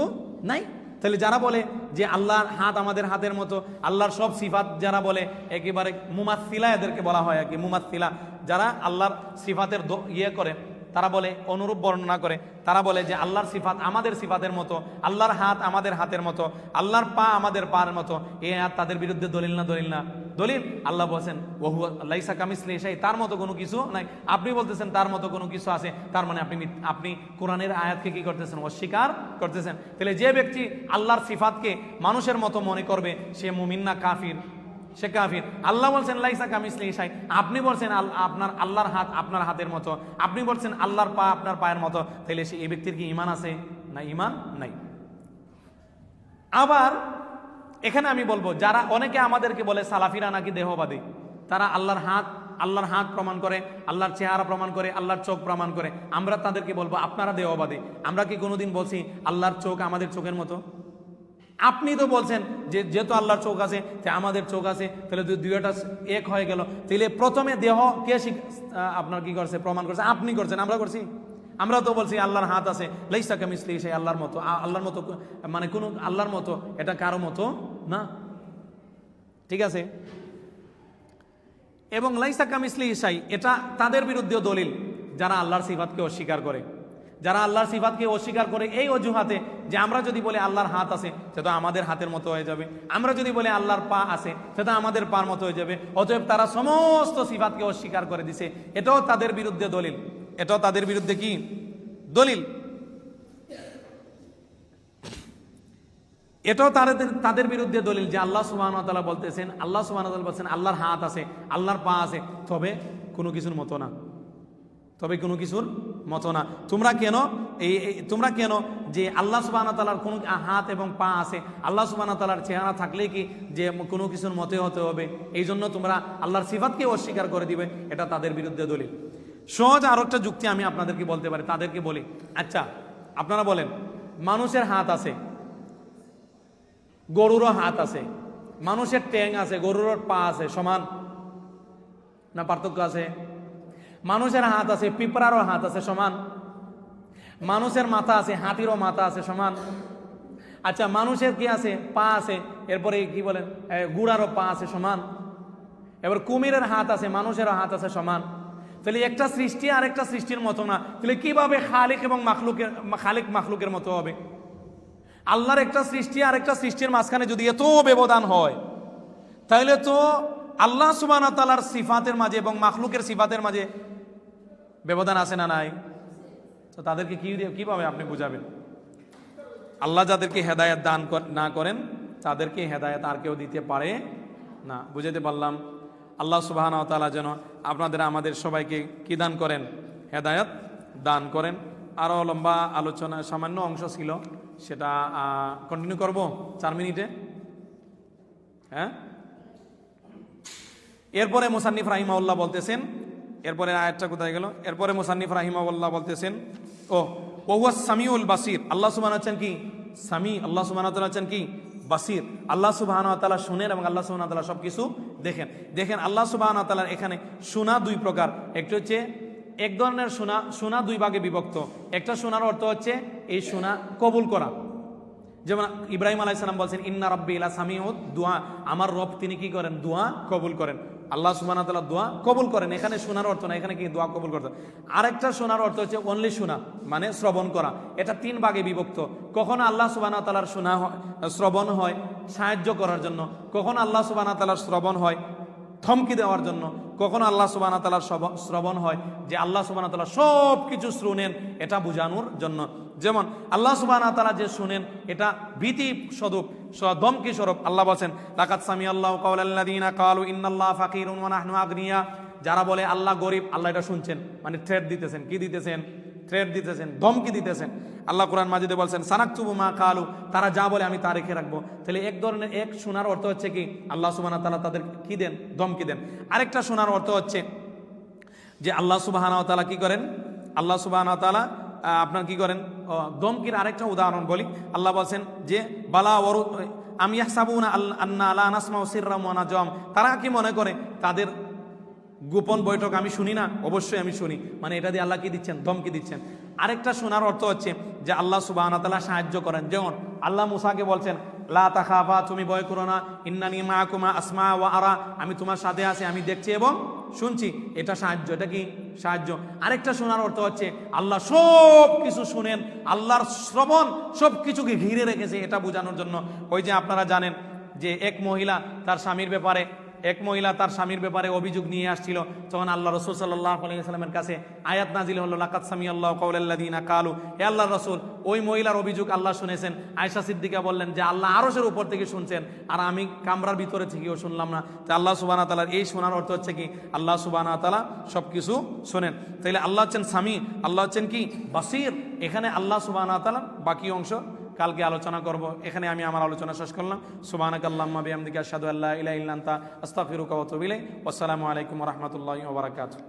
নাই। তাহলে যারা বলে যে আল্লাহর হাত আমাদের হাতের মতো, আল্লাহর সব সিফাত যারা বলে, একেবারে মুমাসসিলা এদেরকে বলা হয় আর কি, মুমাসসিলা। যারা আল্লাহর সিফাতের করে, তারা বলে অনুরূপ বর্ণনা করে, তারা বলে যে আল্লাহর সিফাত আমাদের সিফাতের মতো, আল্লাহর হাত আমাদের হাতের মতো, আল্লাহর পা আমাদের পার মতো। এই আয়াত তাদের বিরুদ্ধে দলিল না? দলিল না? দলিল। আল্লাহ বলেন ওহু লাইসা কামিসলিহি শাই, তার মতো কোনো কিছু নাই। আপনি বলতেছেন তার মতো কোনো কিছু আছে, তার মানে আপনি কোরআনের আয়াতকে কি করতেছেন? অস্বীকার করতেছেন। তাহলে যে ব্যক্তি আল্লাহর সিফাতকে মানুষের মতো মনে করবে, সে মুমিন না কাফির? সে কাফির। আল্লাহ বলছেন লাইসা কামিসলিহি শাই, আপনি বলছেন আপনার আল্লাহর হাত আপনার হাতের মতো, আপনি বলছেন আল্লাহর পা আপনার পায়ের মতো। তাহলে সে এই ব্যক্তির কি ঈমান আছে? না, ঈমান নাই। আবার এখানে আমি বলবো, যারা অনেকে আমাদেরকে বলে সালাফিরা নাকি দেহবাদী, তারা আল্লাহর হাত প্রমাণ করে, আল্লাহর চেহারা প্রমাণ করে, আল্লাহর চোখ প্রমাণ করে। আমরা তাদেরকে বলবো আপনারা দেহবাদী। আমরা কি কোনোদিন বলছি আল্লাহর চোখ আমাদের চোখের মতো? আপনি তো বলছেন যে যেহেতু আল্লাহর চোখ আছে, আমাদের চোখ আছে, তাহলে দুইটা এক হয়ে গেল। তাহলে প্রথমে দেহ কে আপনার কি করছে? প্রমাণ করছে? আপনি করছেন? আমরা করছি? আমরা তো বলছি আল্লাহর হাত আছে, লাইসা কামিসলিহি শাই, আল্লাহর মতো। আল্লাহর মতো মানে কোন আল্লাহর মতো, এটা কারো মতো না। ঠিক আছে? এবং লাইসা কামিসলিহি শাই, এটা তাদের বিরুদ্ধে দলিল। যারা আল্লাহর সিফাতকে অস্বীকার করে, যারা আল্লাহর সিফাতকে অস্বীকার করে এই অজুহাতে যে আমরা যদি বলি আল্লাহর হাত আছে সেটা আমাদের হাতের মতো হয়ে যাবে, আমরা যদি বলি আল্লাহর পা আছে সেটা আমাদের পার মতো হয়ে যাবে, অতএব তারা সমস্ত সিফাতকে অস্বীকার করে দিছে। এটাও তাদের বিরুদ্ধে দলিল, এটাও তাদের বিরুদ্ধে কি দলিল, এটাও তাদের বিরুদ্ধে দলিল যে আল্লাহ সুবহানাহু ওয়া তাআলা বলতেছেন, আল্লাহ সুবহানাহু ওয়া তাআলা বলছেন আল্লাহর হাত আছে, আল্লাহর পা আছে, তবে কোনো কিছুর মতো না, তবে কোনো কিছুর মতো না। তোমরা কেন যে আল্লাহ সুবহানাহু ওয়া তাআলার কোনো হাত এবং পা আছে, আল্লাহ সুবহানাহু ওয়া তাআলার চেহারা থাকলেই কি যে কোনো কিছুর মতে হতে হবে, এই জন্য তোমরা আল্লাহর সিফাতকে অস্বীকার করে দিবে, এটা তাদের বিরুদ্ধে দলিল। সহজ আরো একটা যুক্তি আমি আপনাদেরকে বলতে পারি, তাদেরকে বলি, আচ্ছা আপনারা বলেন মানুষের হাত আছে, গরুরও হাত আছে, মানুষের ট্যাং আছে, গরুর পা আছে, সমান না পার্থক্য আছে? মানুষের হাত আছে, পিঁপড়ারও হাত আছে, সমান? মানুষের মাথা আছে, হাতিরও মাথা আছে, সমান? আচ্ছা মানুষের কি আছে? পা আছে, এরপরে কি বলেন গুড়ারও পা আছে, সমান? এবার কুমিরের হাত আছে, মানুষেরও হাত আছে, সমান? তাহলে একটা সৃষ্টি আর একটা সৃষ্টির মতো না, তাহলে কিভাবে খালিক এবং মাখলুকের মতো হবে? আল্লাহর একটা সৃষ্টি আর একটা সৃষ্টির মাঝখানে যদি এত ব্যবধান হয়, তাহলে তো আল্লাহ সুবহানাহু ওয়া তাআলার সিফাতের মাঝে এবং মাখলুকের সিফাতের মাঝে ব্যবধান আছে না নাই? তো তাদেরকে কিভাবে আপনি বুঝাবেন? আল্লাহ যাদেরকে হেদায়েত দান না করেন তাদেরকে হেদায়েত আর কেউ দিতে পারে না। বুঝাতে পারলাম? আল্লাহ সুবহানাহু ওয়া তাআলা যেন আপনাদের আমাদের সবাইকে কি দান করেন? হেদায়েত দান করেন। আরও লম্বা আলোচনা সামান্য অংশ ছিল, সেটা কন্টিনিউ করব 4 মিনিটে। হ্যাঁ, এরপরে মুসান্নিফ রাহিমাহুল্লাহ বলতেছেন, এরপরে আয়াতটা কোথায় গেল? এরপরে মুসান্নিফ রাহিমাহুল্লাহ বলতেছেন ওহুয়াস সামিউল বাসির, আল্লাহ সুবহানাহু ওয়া তাআলা কি সামি, আল্লাহ সুবহানাহু ওয়া তাআলা কি বাসির, আল্লাহ সুবহানাহু ওয়া তাআলা শুনেন এবং আল্লাহ সুবহানাহু ওয়া তাআলা সবকিছু দেখেন। আল্লাহ সুবহানাহু ওয়া তাআলার এখানে শোনা দুই প্রকার, একটা হচ্ছে এক ধরনের শোনা দুই ভাগে বিভক্ত। একটা শোনার অর্থ হচ্ছে এই শোনা কবুল করা, যেমন ইব্রাহিম আলাইহিস সালাম বলছেন ইন্না রাব্বি লা সামিউদ দুআ, আমার রব তিনি কি করেন? দোয়া কবুল করেন। আল্লাহ সুবহানাহু ওয়া তাআলা দোয়া কবুল করেন, এখানে শোনার অর্থ না, এখানে কি দোয়া কবুল করতে। আরেকটা শোনার অর্থ হচ্ছে অনলি শোনা, মানে শ্রবণ করা। এটা 3 ভাগে বিভক্ত। কখনো আল্লাহ সুবহানাহু ওয়া তাআলার শ্রবণ হয় সাহায্য করার জন্য, কখনো আল্লাহ সুবহানাহু ওয়া তাআলার শ্রবণ হয় ধমকি দেওয়ার জন্য, কখনো আল্লাহ সুবহানাহু ওয়া তাআলার শ্রবণ হয় যে আল্লাহ সুবহানাহু ওয়া তাআলা সব কিছু শুনেন, এটা বোঝানোর জন্য। যেমন আল্লাহ সুবহানাহু ওয়া তাআলা যে শুনেন এটা ভীতি স্বরূপ, ধমকি স্বরূপ। আল্লাহ বলেন লাকাদ সামিআল্লাহু কাওলাল্লাযীনা ক্বালু ইন্নাল্লাহা ফাকিরুন ওয়া নাহনু আগনিয়া, যারা বলে আল্লাহ গরিব, আল্লাহ এটা শুনছেন, মানে থ্রেট দিতেছেন। কি দিতেছেন? থ্রেট দিতেছেন, ধমকি দিতেছেন। আল্লাহ কুরআন মাজিদে বলছেন সানাকতুবু মা ক্বালু, তারা যা বলে আমি তা রেখে রাখবো। তাহলে এক ধরনের এক শোনার অর্থ হচ্ছে কি আল্লাহ সুবহানাহু ওয়া তাআলা তাদের কি দেন? ধমকি দেন। আরেকটা শোনার অর্থ হচ্ছে যে আল্লাহ সুবহানাহু ওয়া তাআলা কি করেন? আল্লাহ সুবহানাহু ওয়া তাআলা আপনার কি করেন? ধমকির আরেকটা উদাহরণ বলি। আল্লাহ বলছেন যে বালা ওয়ারু আম ইয়াহসাবুনা আন্না লা নাসমাউ সিররাম ওয়া নাজওয়াম, তারা কি মনে করে তাদের গোপন বৈঠক আমি শুনি না? অবশ্যই আমি শুনি। মানে এটা দিয়ে আল্লাহ কি দিচ্ছেন? ধমকি দিচ্ছেন। আরেকটা শোনার অর্থ হচ্ছে যে আল্লাহ সুবহানাহু ওয়া তাআলা সাহায্য করেন। যেমন আল্লাহ মুসাকে বলছেন লা তাখাফা, তুমি ভয় করো না, ইন্নানি মাআকুমা আসমা ওয়া আরা, আমি তোমার সাথে আছি, আমি দেখছি এবং শুনছি। এটা সাহায্য, এটা কি সাহায্য। আরেকটা শোনার অর্থ হচ্ছে আল্লাহ সব কিছু শুনেন, আল্লাহর শ্রবণ সব কিছুকে ঘিরে রেখেছে, এটা বোঝানোর জন্য। ওই যে আপনারা জানেন যে এক মহিলা তার স্বামীর ব্যাপারে অভিযোগ নিয়ে আসছিল, তখন আল্লাহ রাসূল সাল্লাল্লাহু আলাইহি ওয়াসাল্লামের কাছে আয়াত নাজিল হলো লাকাদ সামিআল্লাহু কাওলাল্লাযীনা ক্বালু, হে আল্লাহর রাসূল ওই মহিলার অভিযোগ আল্লাহ শুনেছেন। আয়েশা সিদ্দিকা বললেন যে আল্লাহ আরশের উপর থেকে শুনছেন, আর আমি কামরার ভিতরে থেকেও শুনলাম না। তো আল্লাহ সুবহানাহু ওয়া তাআলার এই শোনার অর্থ হচ্ছে কি আল্লাহ সুবহানাহু ওয়া তাআলা সবকিছু শোনেন। তাইলে আল্লাহ হচ্ছেন সামি, আল্লাহ হচ্ছেন কি বাসির। এখানে আল্লাহ সুবহানাহু ওয়া তাআলা বাকি অংশ কালকে আলোচনা করব। এখানে আমি আমার আলোচনা শেষ করলাম। সুবহানাকাল্লাহুম্মা বিহামদিকা আশহাদু আল্লা ইলাহা ইল্লা আনতা আস্তাগফিরুকা ওয়া আতুবু ইলাইক। ওয়াসসালামু আলাইকুম ওয়া রাহমাতুল্লাহি ওয়া বারাকাতুহু।